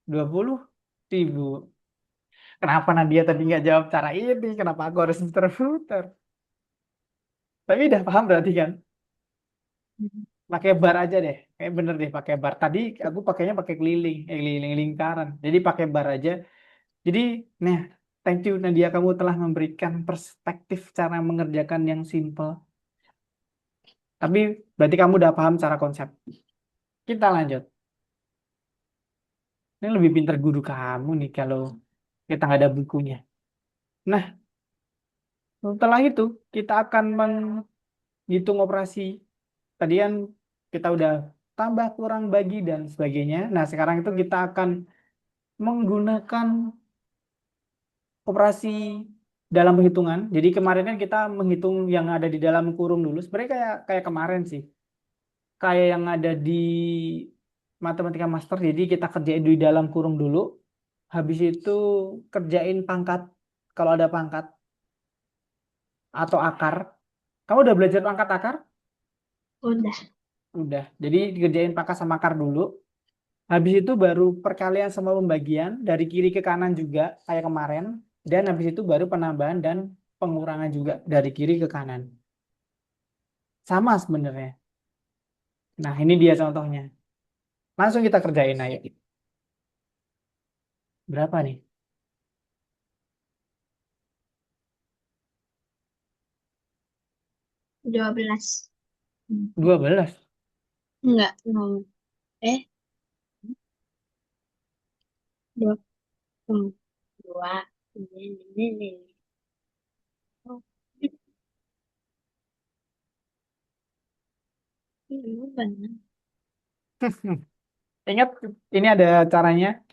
20.000. Kenapa Nadia tadi nggak jawab cara ini? Kenapa aku harus muter-muter? Tapi udah paham berarti kan? Pakai bar aja deh. Kayak bener deh pakai bar. Tadi aku pakainya pakai keliling, keliling lingkaran. Jadi pakai bar aja. Jadi, nah, thank you Nadia kamu telah memberikan perspektif cara mengerjakan yang simple. Tapi berarti kamu udah paham cara konsep. Kita lanjut. Ini lebih pintar guru kamu nih kalau kita nggak ada bukunya. Nah, setelah itu kita akan menghitung operasi. Tadi kan kita udah tambah, kurang, bagi, dan sebagainya. Nah, sekarang itu kita akan menggunakan operasi dalam perhitungan. Jadi kemarin kan kita menghitung yang ada di dalam kurung dulu. Sebenarnya kayak kayak kemarin sih. Kayak yang ada di matematika master. Jadi kita kerjain di dalam kurung dulu. Habis itu kerjain pangkat. Kalau ada pangkat atau akar. Kamu udah belajar pangkat akar? Udah. Udah. Jadi dikerjain pangkat sama akar dulu. Habis itu baru perkalian sama pembagian dari kiri ke kanan juga kayak kemarin. Dan habis itu baru penambahan dan pengurangan juga dari kiri ke kanan. Sama sebenarnya. Nah, ini dia contohnya. Langsung kita kerjain ayo. Berapa nih? 12. 12. Enggak, enggak. Eh, dua, dua. Ini. Oh, ini benar. Ingat, ini ada caranya.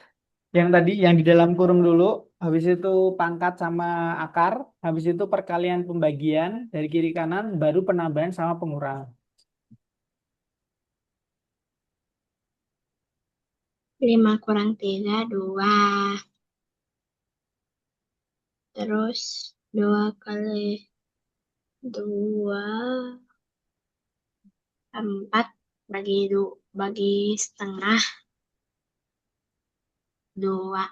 Yang tadi, yang di dalam kurung dulu, habis itu pangkat sama akar, habis itu perkalian pembagian dari kiri kanan, baru penambahan sama pengurangan. 5 kurang 3, 2. Terus 2 kali 2, 4. Bagi setengah, 2.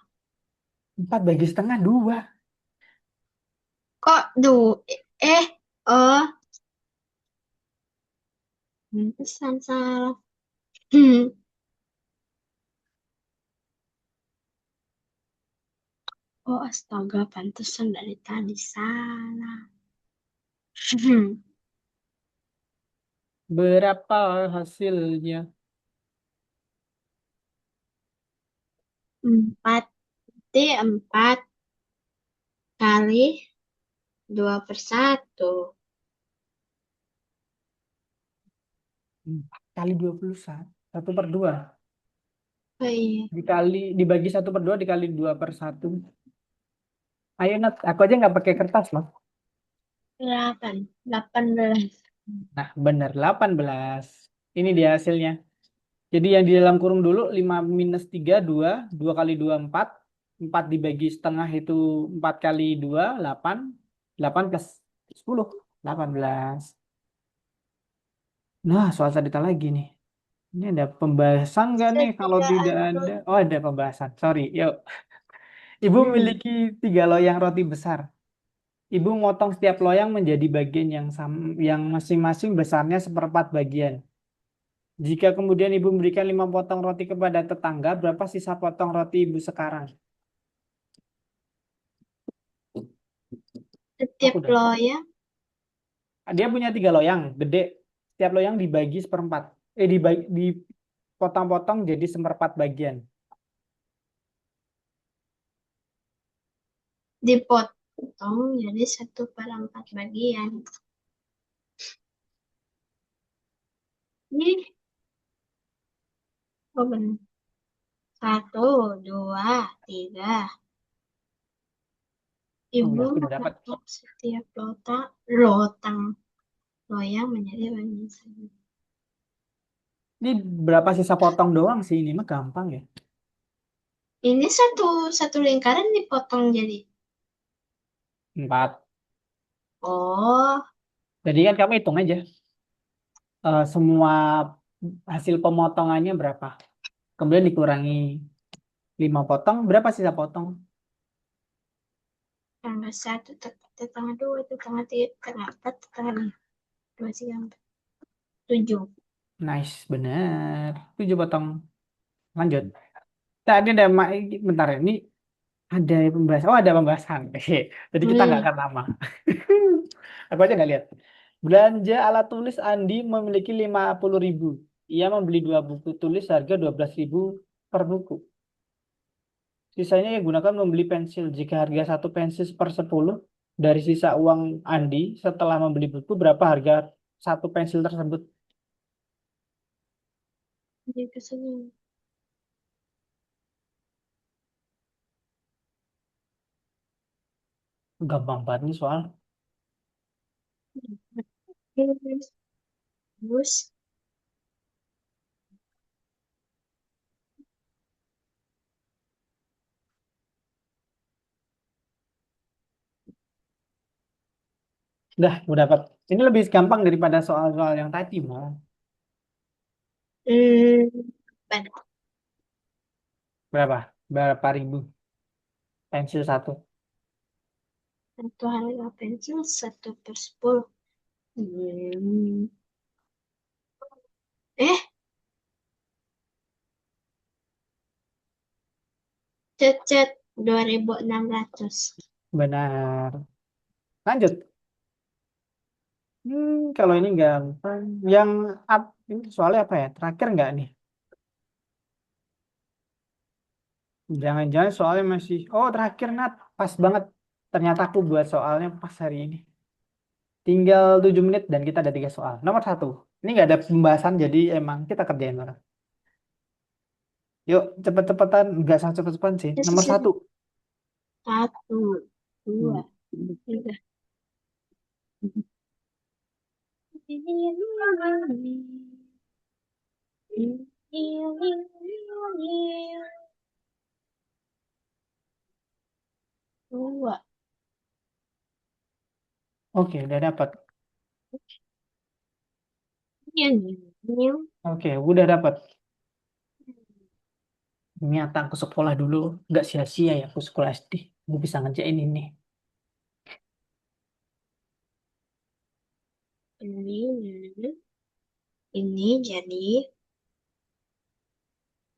4 bagi setengah, 2. Kok eh, oh, pesan salah. Oh, astaga, pantesan dari tadi salah. Berapa hasilnya? 4. 4 kali 2/1. 4 kali 21. 1/2. Oh iya, Dibagi 1/2 dikali 2/1. Ayo Nat, aku aja nggak pakai kertas loh. 8. 18. Nah, bener 18. Ini dia hasilnya. Jadi yang di dalam kurung dulu 5 minus 3 2, 2 kali 2 4, 4 dibagi setengah itu 4 kali 2 8, 8 plus 10, 18. Nah, soal cerita lagi nih. Ini ada pembahasan nggak nih? Kalau Tidak tidak ada. ada, oh ada pembahasan. Sorry, yuk. Ibu Hmm. memiliki 3 loyang roti besar. Ibu motong setiap loyang menjadi bagian yang masing-masing besarnya seperempat bagian. Jika kemudian ibu memberikan 5 potong roti kepada tetangga, berapa sisa potong roti ibu sekarang? Setiap Aku udah. loyang Dia punya 3 loyang, gede. Setiap loyang dibagi seperempat. Dipotong-potong jadi seperempat bagian. dipotong jadi 1/4 bagian. Ini, oh benar. 1, 2, 3. Oh Ibu ya, aku udah dapat. memotong setiap lotang loyang menjadi bagian sama. Ini berapa sisa potong doang sih, ini mah gampang ya. Ini satu satu lingkaran dipotong jadi. 4. Oh, Jadi kan kamu hitung aja. Semua hasil pemotongannya berapa. Kemudian dikurangi 5 potong, berapa sisa potong? tambah 1, tambah 2, tambah 3, tambah 4, tambah 5, 2, 3, 4, 7. Nice, bener. 7 potong. Lanjut. Tadi ada, bentar ini ada pembahasan. Oh, ada pembahasan. Jadi kita nggak Hmm, akan lama. Aku aja nggak lihat. Belanja alat tulis Andi memiliki 50.000. Ia membeli 2 buku tulis harga 12.000 per buku. Sisanya ia gunakan membeli pensil. Jika harga satu pensil per 10 dari sisa uang Andi setelah membeli buku, berapa harga satu pensil tersebut? jadi kesini. Gampang banget nih soal. Terus, Dah, udah dapat. Ini lebih gampang daripada soal-soal yang tadi, Mal. hmm, pada Berapa? Berapa ribu pensil satu? satu harga pensil 1/10. Hmm. Eh, cet 2.600. Benar. Lanjut. Kalau ini gampang. Yang ini soalnya apa ya? Terakhir nggak nih? Jangan-jangan soalnya masih. Oh, terakhir Nat. Pas banget. Ternyata aku buat soalnya pas hari ini. Tinggal 7 menit dan kita ada 3 soal. Nomor 1. Ini nggak ada pembahasan, jadi emang kita kerjain bareng. Yuk, cepet-cepetan. Nggak usah cepet-cepetan sih. Yes, Nomor yes, yes. satu. Satu, dua, Hmm. tiga. Dua. Oke, udah dapat. Oke, udah dapat. Nyata aku sekolah dulu. Nggak sia-sia ya aku sekolah SD. Aku bisa ngerjain ini. Ini jadi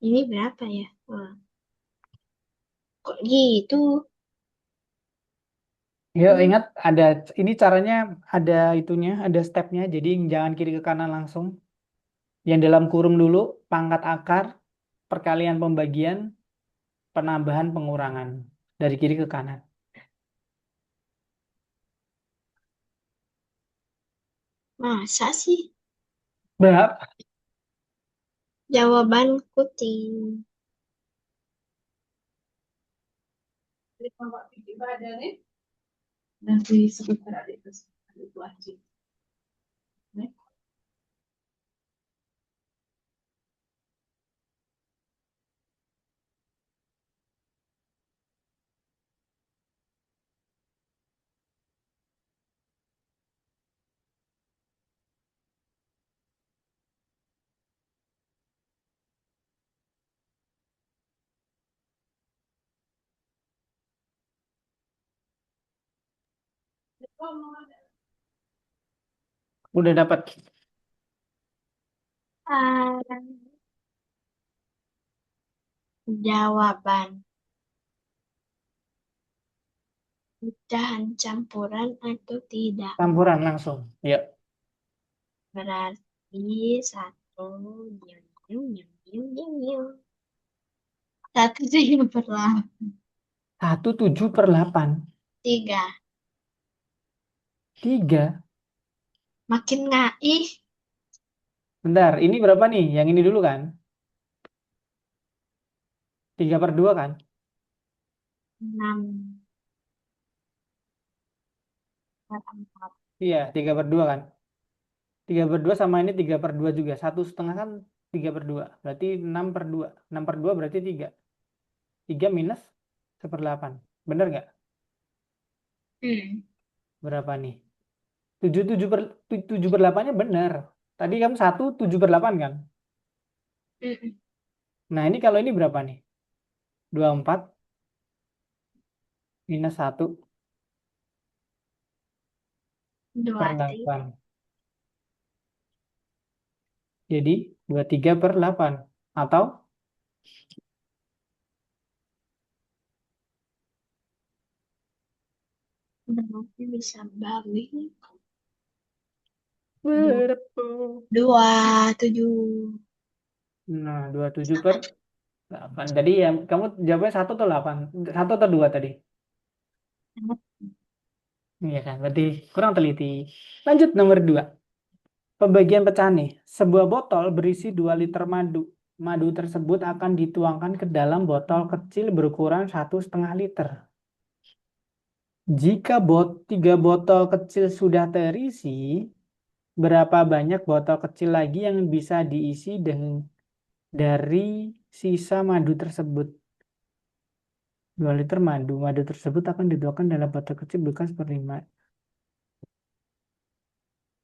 ini berapa ya? Wah, kok gitu? Ya, Hmm, ingat ada ini caranya, ada itunya, ada stepnya. Jadi jangan kiri ke kanan langsung. Yang dalam kurung dulu, pangkat akar, perkalian pembagian, penambahan pengurangan dari kiri ke kanan. masa sih? Berapa? Jawabanku Udah dapat. jawaban pecahan campuran atau tidak. Campuran langsung. Ya. Berarti satu nyem, nyem, nyem, nyem, nyem, nyem. Satu tujuh per 1/7/8. tiga. Tiga. Makin ngaih. Bentar, ini berapa nih? Yang ini dulu kan? 3/2 kan? Enam per empat. Iya, 3/2 kan? 3/2 sama ini 3/2 juga. 1,5 kan 3/2. Berarti 6/2. 6/2 berarti 3. 3 minus 1/8. Bener nggak? Hmm. Berapa nih? 7/8-nya bener. Tadi kamu 1/7/8 kan? Mm-mm. Nah, ini kalau ini berapa nih? 24 minus 1 per Dua 8. Jadi 23/8. Atau berarti bisa bagi dua, berapa? dua tujuh. Nah, 27/8. Jadi ya kamu jawabnya 1 atau 8? 1 atau 2 tadi? Iya kan? Berarti kurang teliti. Lanjut nomor 2. Pembagian pecahan nih. Sebuah botol berisi 2 liter madu. Madu tersebut akan dituangkan ke dalam botol kecil berukuran 1,5 liter. Jika 3 botol kecil sudah terisi, berapa banyak botol kecil lagi yang bisa diisi dari sisa madu tersebut? 2 liter madu. Madu tersebut akan dituangkan dalam botol kecil berukuran 1/5.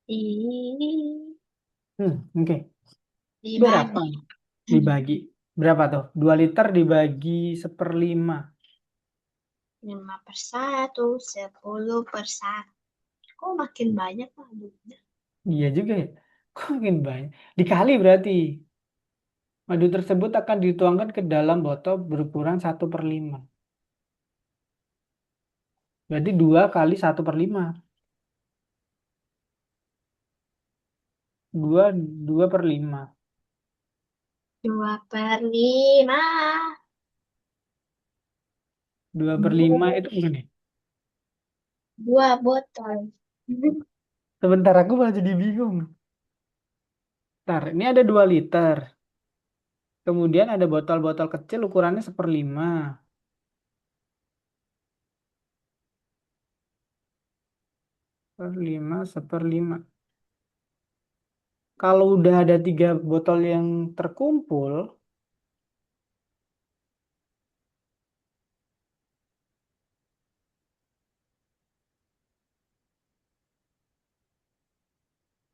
Ini Oke. Berapa? dibagi Dibagi. Berapa tuh? 2 liter dibagi 1/5. 5/1, 10/1. Kok makin banyak lah duitnya? Iya juga ya. Kok makin banyak? Dikali berarti. Madu tersebut akan dituangkan ke dalam botol berukuran 1/5. Berarti 2 kali 1/5. 2/5. 2/5. 2/5 Dua, itu bukan ya? dua botol. Sebentar aku malah jadi bingung. Ntar, ini ada 2 liter. Kemudian ada botol-botol kecil ukurannya 1/5. Per 5, 1/5. Kalau udah ada 3 botol yang terkumpul,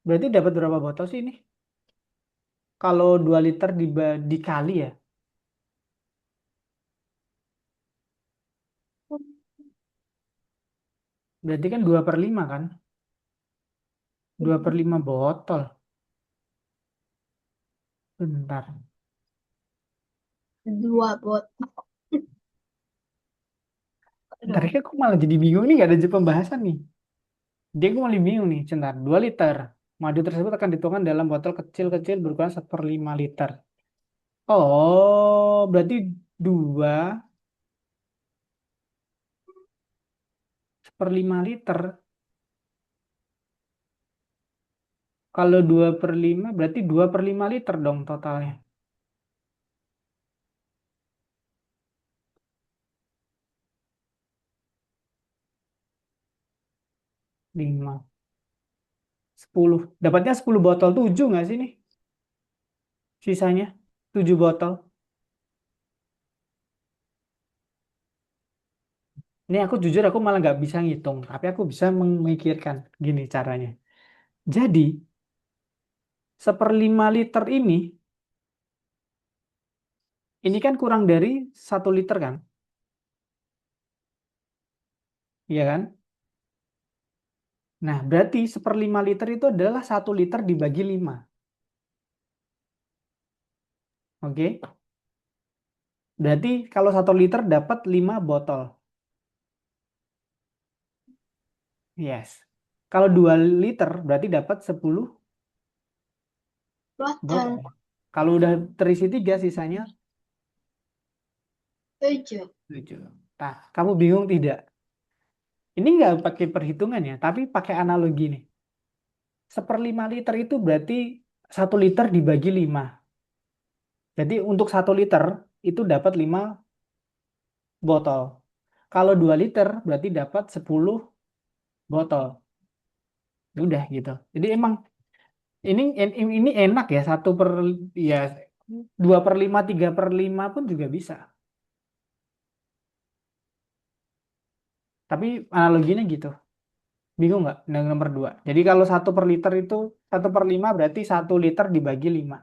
berarti dapat berapa botol sih ini? Kalau 2 liter dikali ya, berarti kan 2/5 kan? 2/5 botol. Bentar. Dua botol. Bentar, Aduh, aku malah jadi bingung nih, gak ada pembahasan nih. Dia gue malah bingung nih, sebentar. 2 liter. Madu tersebut akan dituangkan dalam botol kecil-kecil berukuran 1/5 liter. Oh, berarti 2 1/5 liter. Kalau 2/5 berarti 2/5 liter dong totalnya. 5, 10. Dapatnya 10 botol. 7 nggak sih nih? Sisanya 7 botol. Ini aku jujur aku malah nggak bisa ngitung. Tapi aku bisa memikirkan. Gini caranya. Jadi 1/5 liter ini kan kurang dari 1 liter kan? Iya kan? Nah, berarti 1/5 liter itu adalah 1 liter dibagi 5. Oke? Berarti kalau 1 liter dapat 5 botol. Yes. Kalau 2 liter berarti dapat 10 botol. botol. Kalau udah terisi 3 sisanya 7. 7. Nah, kamu bingung tidak? Ini nggak pakai perhitungan ya, tapi pakai analogi nih. 1/5 liter itu berarti 1 liter dibagi 5. Jadi untuk 1 liter itu dapat 5 botol. Kalau 2 liter berarti dapat 10 botol. Ya udah gitu. Jadi emang ini enak ya, ya 2/5 3/5 pun juga bisa. Tapi analoginya gitu. Bingung nggak yang nomor 2? Jadi kalau 1/liter itu 1/5 berarti 1 liter dibagi 5.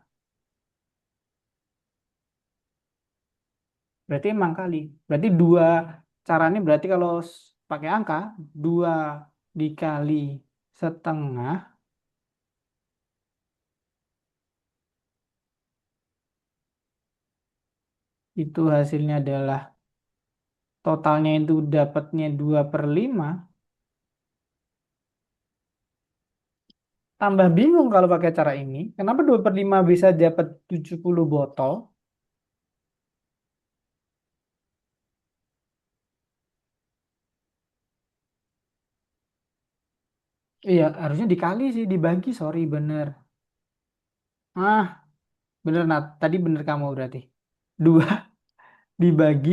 Berarti emang kali. Berarti dua caranya berarti kalau pakai angka 2 dikali setengah itu hasilnya adalah totalnya itu dapatnya 2/5. Tambah bingung kalau pakai cara ini. Kenapa 2/5 bisa dapat 70 botol? Iya, harusnya dikali sih, dibagi, sorry, bener. Ah, bener, Nat. Tadi bener kamu berarti. 2 dibagi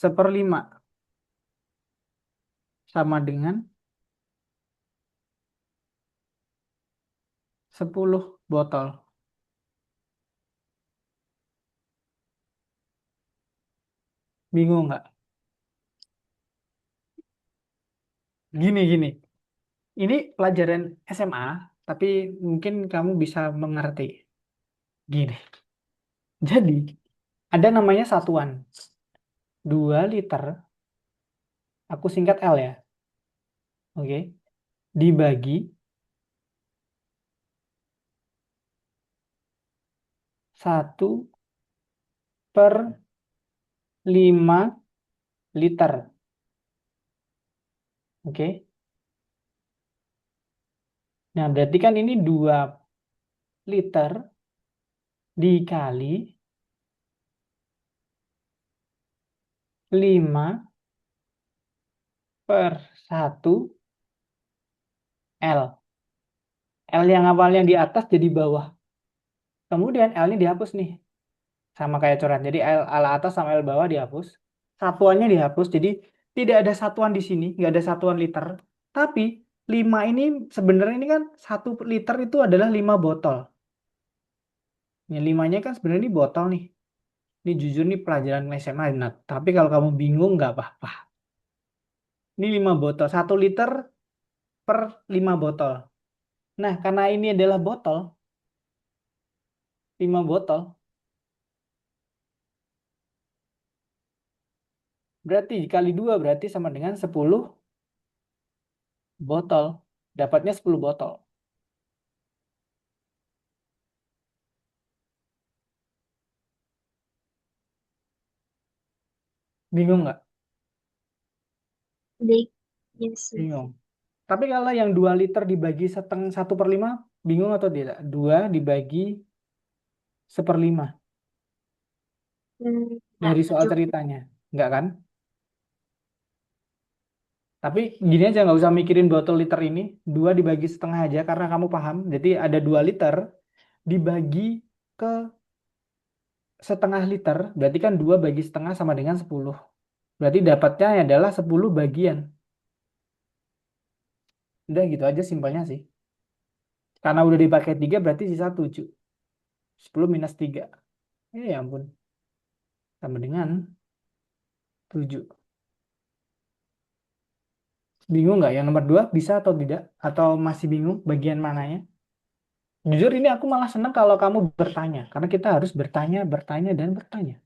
1/5 sama dengan 10 botol. Bingung nggak? Gini. Ini pelajaran SMA, tapi mungkin kamu bisa mengerti. Gini. Jadi, ada namanya satuan. 2 liter, aku singkat L ya. Oke. Dibagi 1/5 liter. Oke. Nah, berarti kan ini 2 liter dikali 5/1 L. L yang awalnya di atas jadi bawah. Kemudian L ini dihapus nih. Sama kayak coret. Jadi L atas sama L bawah dihapus. Satuannya dihapus. Jadi tidak ada satuan di sini. Nggak ada satuan liter. Tapi 5 ini sebenarnya ini kan 1 liter itu adalah 5 botol. Ya, 5-nya kan sebenarnya ini botol nih. Ini jujur nih pelajaran SMA. Nah, tapi kalau kamu bingung nggak apa-apa. Ini 5 botol. 1 liter per 5 botol. Nah, karena ini adalah botol, 5 botol, berarti dikali 2 berarti sama dengan 10 botol. Dapatnya 10 botol. Bingung nggak? Dik, ya sih. Bingung. Tapi kalau yang 2 liter dibagi 1/5, bingung atau tidak? 2 dibagi 1/5 Enggak dari soal juga. ceritanya. Enggak kan? Tapi gini aja nggak usah mikirin botol liter ini. 2 dibagi setengah aja karena kamu paham. Jadi ada 2 liter dibagi ke setengah liter. Berarti kan 2 bagi setengah sama dengan 10. Berarti dapatnya adalah 10 bagian. Udah gitu aja simpelnya sih. Karena udah dipakai 3 berarti sisa 7. 10 minus 3. Ya ampun. Sama dengan 7. Bingung nggak yang nomor 2 bisa atau tidak? Atau masih bingung bagian mananya? Jujur ini aku malah senang kalau kamu bertanya. Karena kita harus bertanya, bertanya, dan bertanya.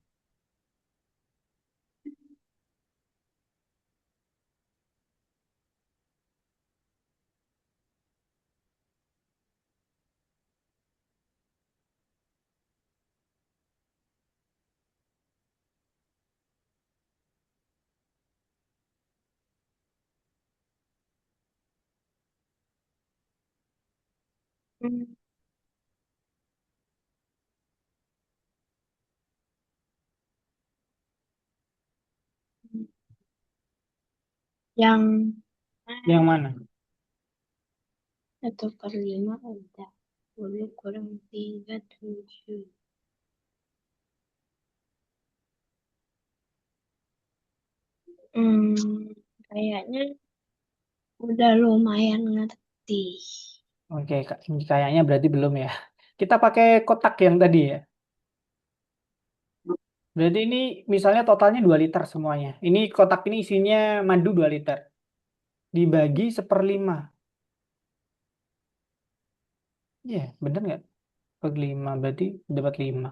Hmm, Yang Yang mana? 1/5 udah. 10 kurang 3, 7. Hmm, Kayaknya udah lumayan ngerti. Oke, kayaknya berarti belum ya. Kita pakai kotak yang tadi ya. Berarti ini misalnya totalnya 2 liter semuanya. Ini kotak ini isinya madu 2 liter. Dibagi 1/5. Iya, bener nggak? Per 5 berarti dapat 5.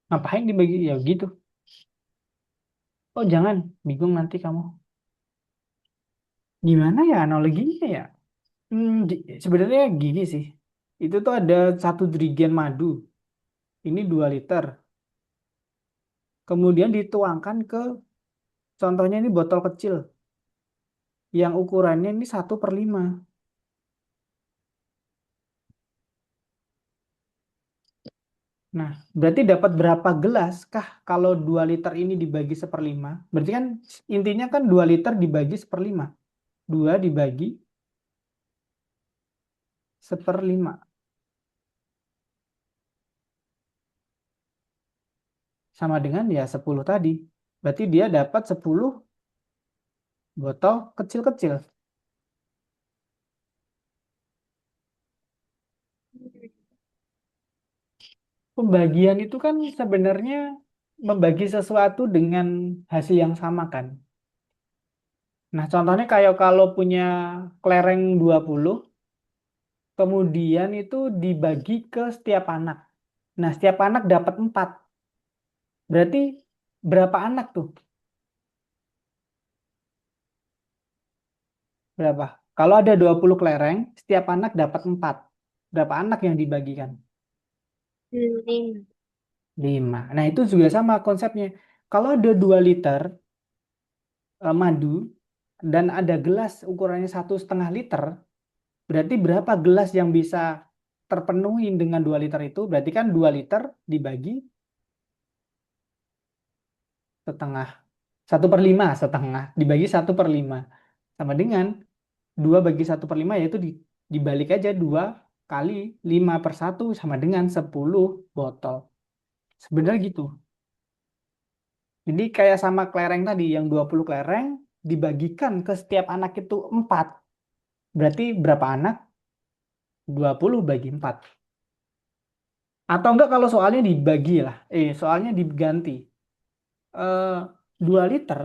Ngapain dibagi? Ya gitu. Oh jangan, bingung nanti kamu. Gimana ya analoginya ya? Sebenarnya gini sih. Itu tuh ada 1 jerigen madu. Ini 2 liter. Kemudian dituangkan ke, contohnya ini botol kecil. Yang ukurannya ini 1/5. Nah, berarti dapat berapa gelas kah kalau 2 liter ini dibagi 1/5? Berarti kan intinya kan 2 liter dibagi 1/5. 2 dibagi 1/5. Sama dengan ya 10 tadi. Berarti dia dapat 10 botol kecil-kecil. Pembagian itu kan sebenarnya membagi sesuatu dengan hasil yang sama kan. Nah, contohnya kayak kalau punya kelereng 20, kemudian itu dibagi ke setiap anak. Nah, setiap anak dapat 4. Berarti berapa anak tuh? Berapa? Kalau ada 20 kelereng, setiap anak dapat 4. Berapa anak yang dibagikan? 5. 5. Nah, itu juga sama konsepnya. Kalau ada 2 liter madu dan ada gelas ukurannya 1,5 liter, berarti berapa gelas yang bisa terpenuhi dengan 2 liter itu? Berarti kan 2 liter dibagi setengah. 1/5 setengah. Dibagi 1/5. Sama dengan 2 bagi 1/5 yaitu dibalik aja 2 kali 5/1 sama dengan 10 botol. Sebenarnya gitu. Jadi kayak sama kelereng tadi, yang 20 kelereng dibagikan ke setiap anak itu 4. Berarti berapa anak? 20 bagi 4. Atau enggak kalau soalnya dibagi lah. Soalnya diganti. 2 liter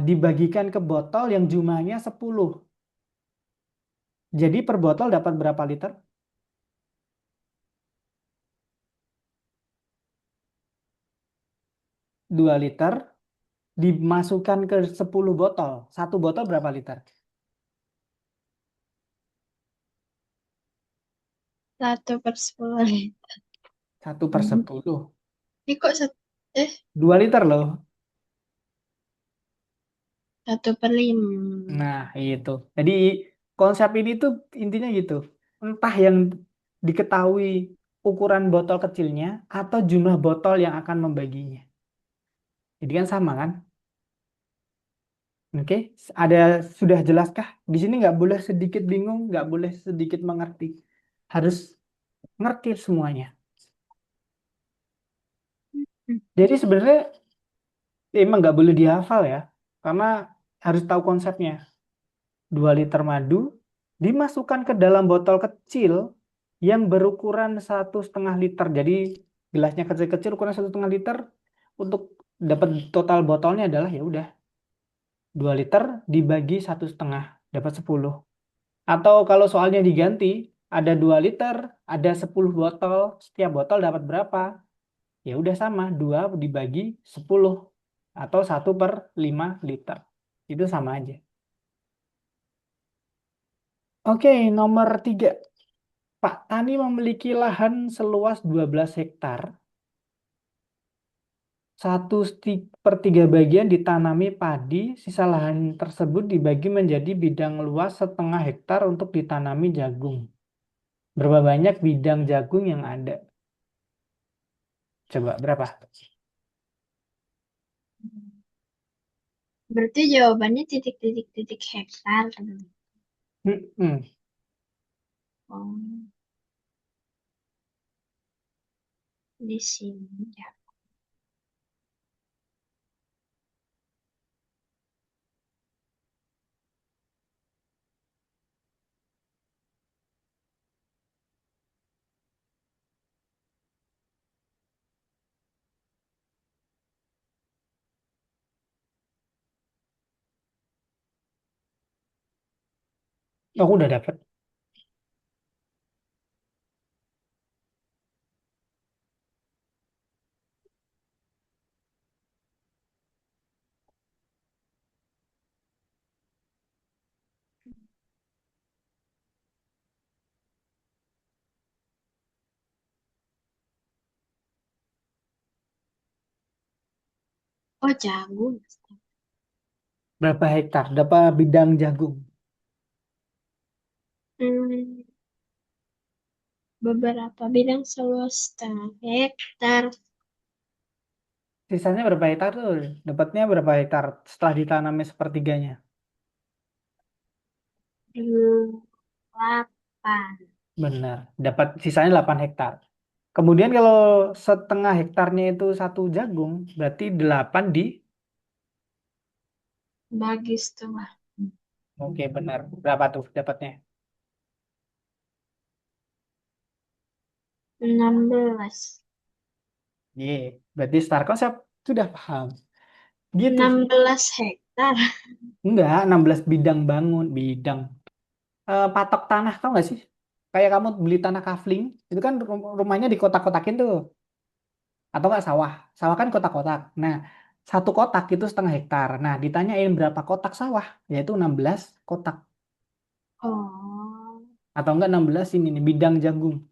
dibagikan ke botol yang jumlahnya 10. Jadi per botol dapat berapa liter? 2 liter dimasukkan ke 10 botol. Satu botol berapa liter? 1/10. 1/10. Ini kok 2 liter loh. 1/5. Nah, itu. Jadi konsep ini tuh intinya gitu. Entah yang diketahui ukuran botol kecilnya atau jumlah botol yang akan membaginya. Jadi kan sama kan? Oke, ada sudah jelaskah? Di sini nggak boleh sedikit bingung, nggak boleh sedikit mengerti. Harus ngerti semuanya. Jadi sebenarnya emang nggak boleh dihafal ya, karena harus tahu konsepnya. 2 liter madu dimasukkan ke dalam botol kecil yang berukuran 1,5 liter. Jadi gelasnya kecil-kecil ukuran 1,5 liter. Untuk dapat total botolnya adalah ya udah 2 liter dibagi 1,5 dapat 10. Atau kalau soalnya diganti, ada 2 liter, ada 10 botol, setiap botol dapat berapa? Ya udah sama, 2 dibagi 10 atau 1/5 liter. Itu sama aja. Oke, nomor 3. Pak Tani memiliki lahan seluas 12 hektar. 1/3 bagian ditanami padi, sisa lahan tersebut dibagi menjadi bidang luas 0,5 hektar untuk ditanami jagung. Berapa banyak bidang jagung yang ada? Coba berapa? Berarti jawabannya titik-titik-titik hektar kan? Hmm, Oh, di sini ya. aku udah dapat. Oh, jagung. Berapa hektar? Berapa bidang jagung? Hmm, beberapa bidang seluas 1/2 hektar. Sisanya berapa hektar tuh? Dapatnya berapa hektar setelah ditanami sepertiganya? 8. Benar, dapat sisanya 8 hektar. Kemudian kalau 0,5 hektarnya itu satu jagung, berarti 8 di... Bagi setengah. Oke, benar. Berapa tuh dapatnya? 16. Ye, berarti start konsep sudah paham. Gitu. 16 hektar. Enggak, 16 bidang bangun, bidang. Patok tanah, tau nggak sih? Kayak kamu beli tanah kafling, itu kan rumahnya di kotak-kotakin tuh. Atau nggak sawah? Sawah kan kotak-kotak. Nah, satu kotak itu 0,5 hektar. Nah, ditanyain berapa kotak sawah? Yaitu 16 kotak. Oh, Atau enggak 16 ini nih, bidang jagung.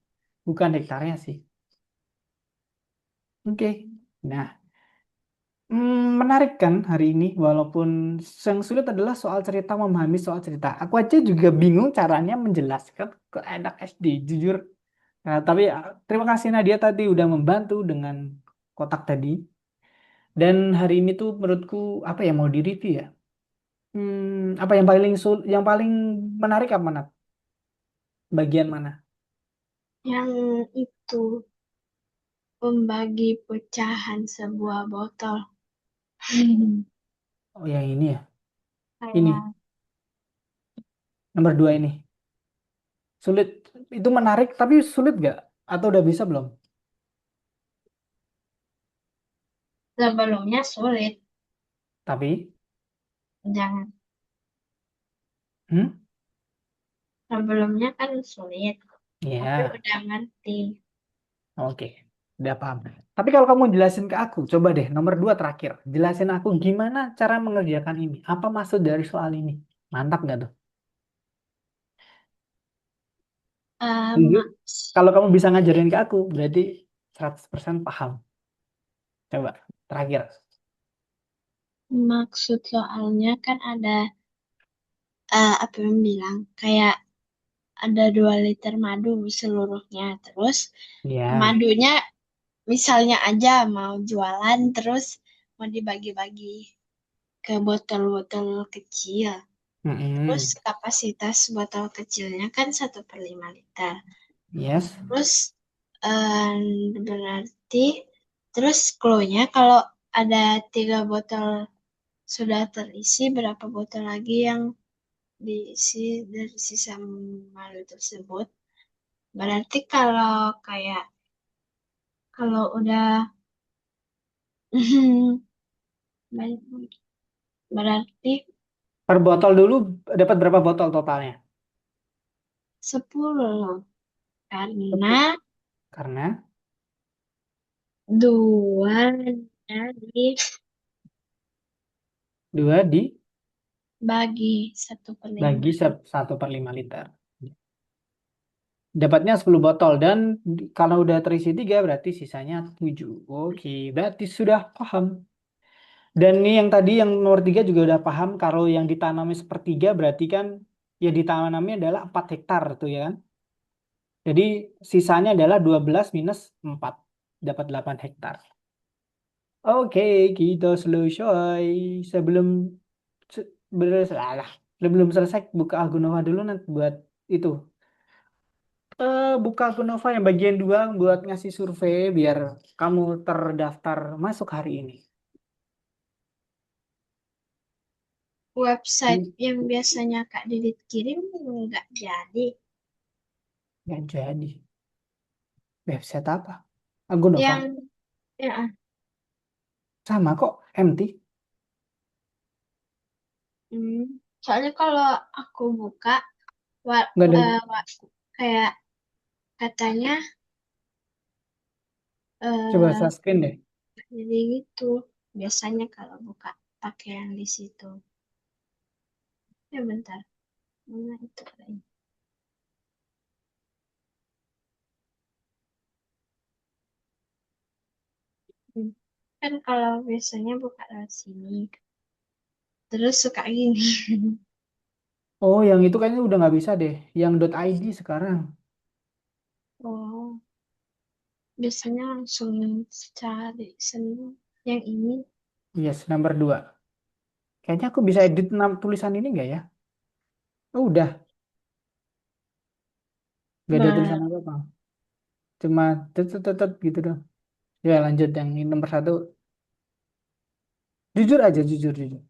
Bukan hektarnya sih. Oke. Nah, menarik kan hari ini, walaupun yang sulit adalah soal cerita, memahami soal cerita. Aku aja juga bingung caranya menjelaskan ke anak SD, jujur. Nah, tapi terima kasih Nadia tadi udah membantu dengan kotak tadi. Dan hari ini tuh menurutku apa ya mau di-review ya? Apa yang paling menarik apa Nat? Bagian mana? Yang itu pembagi pecahan sebuah botol. Oh, yang ini ya. Ini, Kayak nomor dua ini. Sulit. Itu menarik, tapi sulit gak? Atau udah bisa belum? sebelumnya sulit, Tapi, jangan. hmm? Sebelumnya kan sulit, tapi Ya, udah ngerti. oke. Udah paham. Tapi kalau kamu jelasin ke aku, coba deh, nomor dua terakhir. Jelasin aku gimana cara mengerjakan ini. Apa maksud dari soal ini? Mantap nggak tuh? Jujur, Maks kalau kamu bisa ngajarin ke aku, berarti 100% paham. Coba, terakhir. maksud soalnya kan ada apa yang bilang kayak ada 2 liter madu seluruhnya. Terus Ya, madunya misalnya aja mau jualan terus mau dibagi-bagi ke botol-botol kecil. Terus mm-mm. kapasitas botol kecilnya kan 1/5 liter. Yes. Terus berarti terus clue-nya kalau ada 3 botol sudah terisi, berapa botol lagi yang diisi dari sisa madu tersebut. Berarti kalau kayak kalau udah berarti Per botol dulu dapat berapa botol totalnya? 10 karena 10. Karena dua dari dua bagi 1/5. dibagi 1/5 liter. Dapatnya 10 botol dan kalau udah terisi 3 berarti sisanya 7. Oke, berarti sudah paham. Dan ini yang tadi yang nomor 3 juga udah paham kalau yang ditanami sepertiga berarti kan ya ditanamnya adalah 4 hektar tuh ya kan. Jadi sisanya adalah 12 minus 4 dapat 8 hektar. Oke, kita selesai. Sebelum se- bersalah. Sebelum selesai buka Algunova dulu nanti buat itu. Buka Algunova yang bagian 2 buat ngasih survei biar kamu terdaftar masuk hari ini. Website Hmm, yang biasanya Kak Didit kirim nggak jadi. nggak jadi. Website apa? Algunova. Yang ya, Sama kok, empty. hmm, soalnya kalau aku buka wa, Nggak ada. kayak katanya Coba eh share screen deh. jadi gitu. Biasanya kalau buka pakai yang di situ. Ya bentar, mana itu kayaknya. Hmm. Kan kalau biasanya buka lewat sini, terus suka gini. Oh, yang itu kayaknya udah nggak bisa deh. Yang .id sekarang. Oh, biasanya langsung cari seni yang ini. Yes, nomor 2. Kayaknya aku bisa edit tulisan ini nggak ya? Oh, udah. Nggak ada Bah, tulisan apa-apa. Cuma tet gitu dong. Ya, lanjut yang ini nomor 1. Jujur aja, jujur, jujur.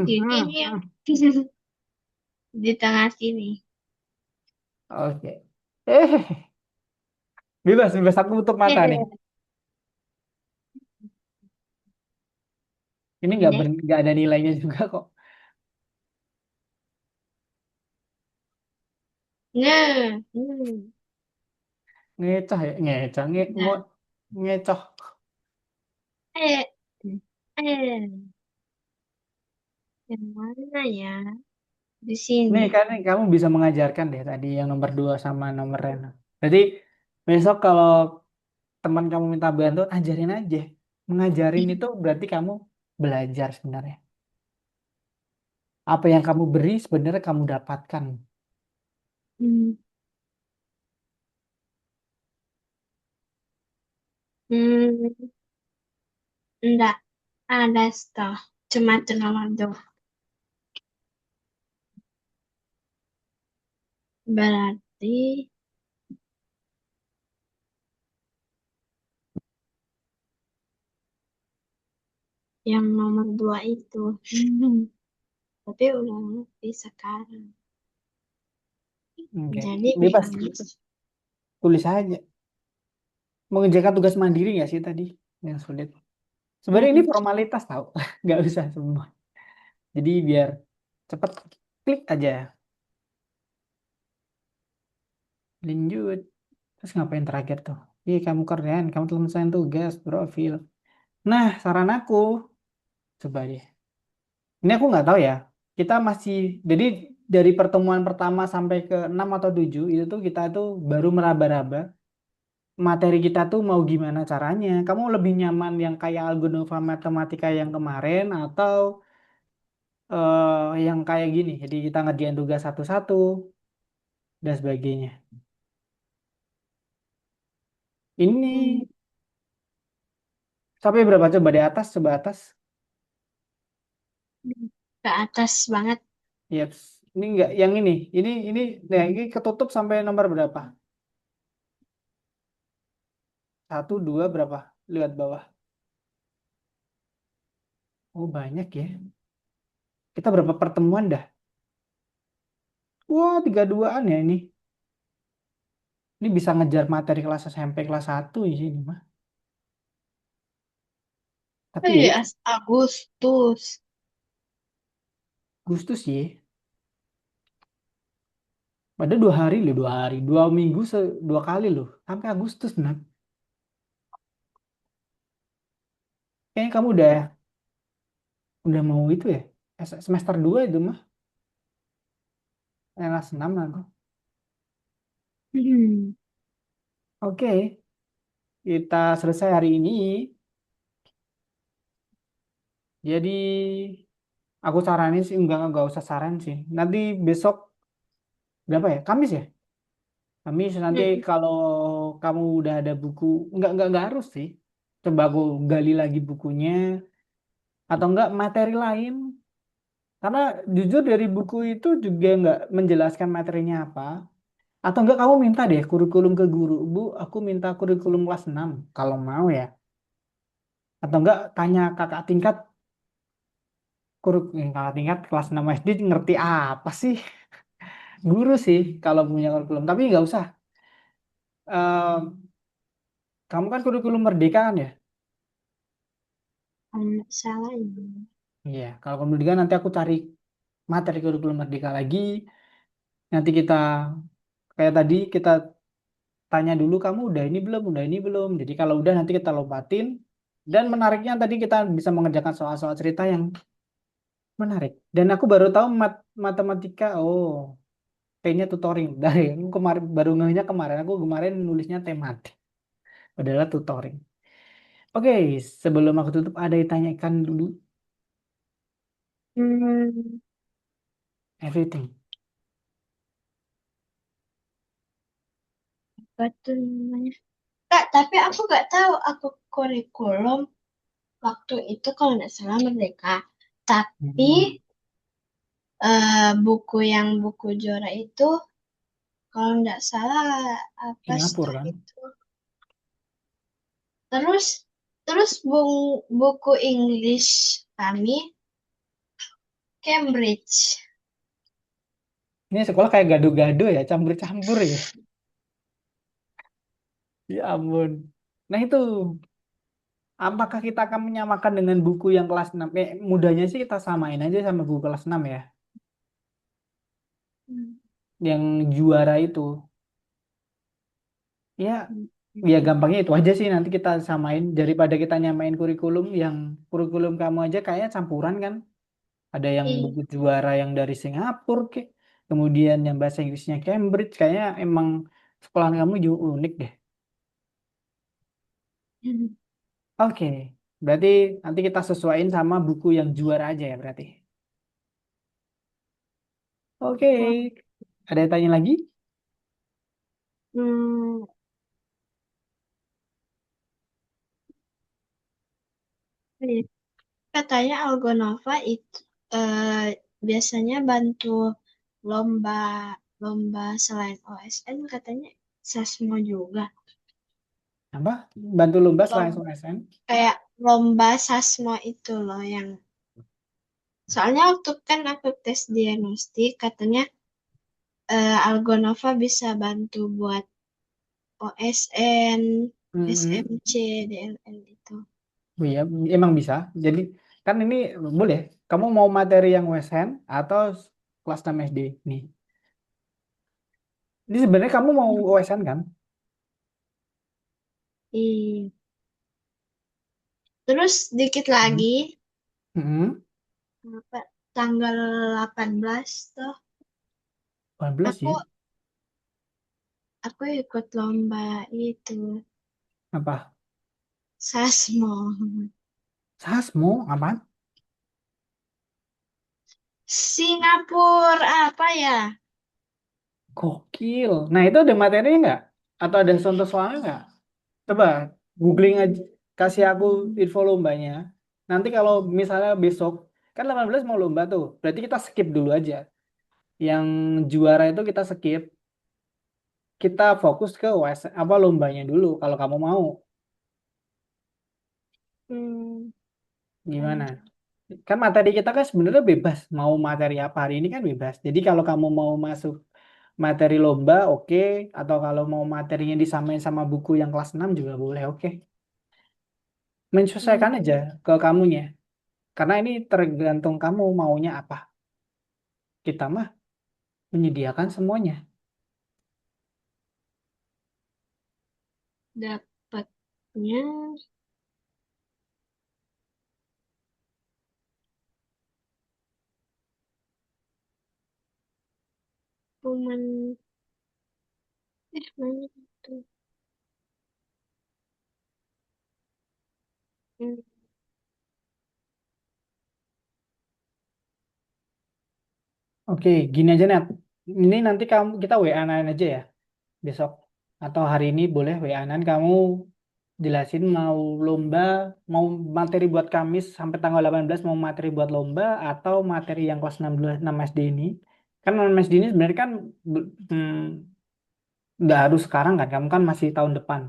gini nih yang di tengah sini. Oke. Bebas, bebas. Aku tutup mata nih. Ini Ini deh. nggak ada nilainya juga kok. Nah, Ngecoh ya, ngecoh, nah. ngecoh. Eh, yang mana ya? Di sini. Nih kan kamu bisa mengajarkan deh tadi yang nomor 2 sama nomor Rena. Jadi besok kalau teman kamu minta bantuan, ajarin aja. Mengajarin itu berarti kamu belajar sebenarnya. Apa yang kamu beri sebenarnya kamu dapatkan. Hmm, hmm, enggak ada staf. Cuma kenalan doang. Berarti yang nomor dua itu. Tapi udah lebih sekarang. Oke, Jadi bebas. bilang Tulis aja. Mengerjakan tugas mandiri nggak sih tadi yang sulit? Sebenarnya ini mm, formalitas tau, nggak usah semua. Jadi biar cepet klik aja, lanjut. Terus ngapain terakhir tuh? Ih, kamu keren, kamu telah menyelesaikan tugas, profil. Nah, saran aku, coba deh. Ini aku nggak tahu ya. Kita masih, jadi dari pertemuan pertama sampai ke 6 atau 7, itu tuh kita tuh baru meraba-raba materi kita tuh mau gimana caranya. Kamu lebih nyaman yang kayak Algonova Matematika yang kemarin atau yang kayak gini. Jadi kita ngerjain tugas satu-satu dan sebagainya. Ini mm, sampai berapa coba di atas, coba atas. ke atas banget. Ya, ini enggak yang ini nah, ini ketutup sampai nomor berapa? Satu, dua, berapa? Lihat bawah. Oh, banyak ya. Kita berapa pertemuan dah? Wah, 32-an ya ini. Ini bisa ngejar materi kelas SMP kelas satu di sini mah. Tapi ya itu, Agustus. Agustus sih. Pada 2 hari loh, 2 hari, 2 minggu, 2 kali loh. Sampai Agustus, nah. Kayaknya kamu udah mau itu ya. Semester 2 itu mah. Kelas 6 aku. Hmm. Oke, kita selesai hari ini. Jadi aku saranin sih enggak usah saran sih. Nanti besok berapa ya? Kamis ya? Kamis nanti Hmm. kalau kamu udah ada buku, enggak harus sih. Coba aku gali lagi bukunya atau enggak materi lain. Karena jujur dari buku itu juga enggak menjelaskan materinya apa. Atau enggak kamu minta deh kurikulum ke guru. Bu, aku minta kurikulum kelas 6 kalau mau ya. Atau enggak tanya kakak tingkat kakak tingkat kelas 6 SD ngerti apa sih? Guru sih kalau punya kurikulum. Tapi nggak usah. Eh, kamu kan kurikulum Merdeka kan ya? Kalau nggak salah ini. Iya. Kalau kurikulum Merdeka nanti aku cari materi kurikulum Merdeka lagi. Nanti kita kayak tadi kita tanya dulu kamu udah ini belum, udah ini belum. Jadi kalau udah nanti kita lompatin. Dan menariknya tadi kita bisa mengerjakan soal-soal cerita yang menarik. Dan aku baru tahu matematika. Oh, T-nya tutoring. Dari aku kemarin baru ngehnya kemarin. Aku kemarin nulisnya tematik. Adalah tutoring. Oke, sebelum aku tutup ada yang ditanyakan dulu. Hmm, Everything. apa tuh namanya? Kak, tapi aku nggak tahu aku kurikulum waktu itu kalau nggak salah Merdeka. Tapi Hmm. buku yang buku juara itu kalau nggak salah apa Singapura star kan? itu. Terus terus buku English kami Cambridge. Ini sekolah kayak gado-gado ya, campur-campur ya. Ya ampun. Nah itu, apakah kita akan menyamakan dengan buku yang kelas 6? Mudahnya sih kita samain aja sama buku kelas 6 ya. Hmm. Yang juara itu. Ya, ya gampangnya itu aja sih nanti kita samain. Daripada kita nyamain kurikulum yang kurikulum kamu aja kayaknya campuran kan. Ada yang Iya. buku juara yang dari Singapura, kemudian yang bahasa Inggrisnya Cambridge. Kayaknya emang sekolah kamu juga unik deh. Oke, berarti nanti kita sesuaiin sama buku yang juara aja ya berarti. Oke, ada yang tanya lagi? Hmm, iya. Katanya Algonova itu biasanya bantu lomba lomba selain OSN katanya Sasmo juga. Apa? Bantu lomba selain Lom SN? Kayak lomba Sasmo itu loh yang soalnya waktu kan aku tes diagnostik katanya Algonova bisa bantu buat OSN, Mm-mm. SMC, DLL itu. Oh iya, emang bisa. Jadi kan ini boleh. Kamu mau materi yang WSN atau kelas 6 SD nih. Ini sebenarnya kamu mau WSN kan? Iya. Terus dikit Hmm. lagi Mm-mm. apa tanggal 18 tuh 18 aku sih. aku ikut lomba itu Apa? Sasmo. Sasmo? Apaan? Singapura apa ya? Gokil. Nah itu ada materinya nggak? Atau ada contoh soalnya nggak? Coba googling aja. Kasih aku info lombanya. Nanti kalau misalnya besok, kan 18 mau lomba tuh. Berarti kita skip dulu aja. Yang juara itu kita skip. Kita fokus ke apa lombanya dulu kalau kamu mau. Hmm, Gimana? lanjut. Kan materi kita kan sebenarnya bebas. Mau materi apa hari ini kan bebas. Jadi kalau kamu mau masuk materi lomba, oke. Atau kalau mau materinya disamain sama buku yang kelas 6 juga boleh, oke. Menyesuaikan aja Hmm, ke kamunya. Karena ini tergantung kamu maunya apa. Kita mah menyediakan semuanya. dapatnya cuman mana itu? Hmm, Oke, gini aja Nat. Ini nanti kamu kita WA-an aja ya besok. Atau hari ini boleh WA-an kamu jelasin mau lomba, mau materi buat Kamis sampai tanggal 18 mau materi buat lomba atau materi yang kelas 16 6 SD ini. Kan 6 SD ini sebenarnya kan hmm, nggak harus sekarang kan, kamu kan masih tahun depan.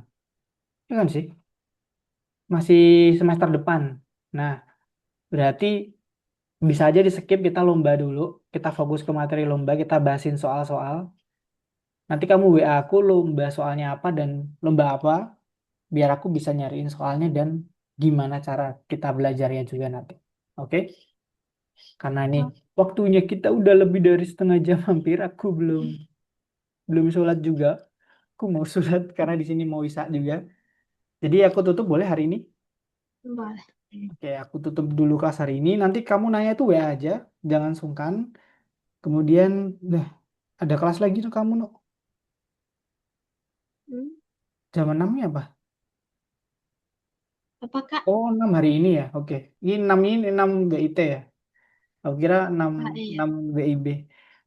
Iya kan sih? Masih semester depan. Nah, berarti bisa aja di skip kita lomba dulu. Kita fokus ke materi lomba, kita bahasin soal-soal. Nanti kamu WA aku lomba soalnya apa dan lomba apa, biar aku bisa nyariin soalnya dan gimana cara kita belajarnya juga nanti. Oke? Karena ini oh, waktunya kita udah lebih dari setengah jam hampir. Aku belum belum sholat juga. Aku mau sholat karena di sini mau isya juga. Jadi aku tutup boleh hari ini? boleh. Oke, aku tutup dulu kelas hari ini. Nanti kamu nanya itu WA aja, jangan sungkan. Kemudian, nah, ada kelas lagi tuh kamu, no. Hmm, Jam 6 ya, apa? apa Kak? Oh, 6 hari ini ya. Oke. Ini 6 BIT ya. Aku kira 6 Ah, iya. 6 BIB.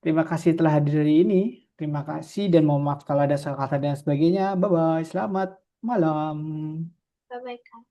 Terima kasih telah hadir hari ini. Terima kasih dan mohon maaf kalau ada salah kata dan sebagainya. Bye bye. Selamat malam. Bye-bye Kak.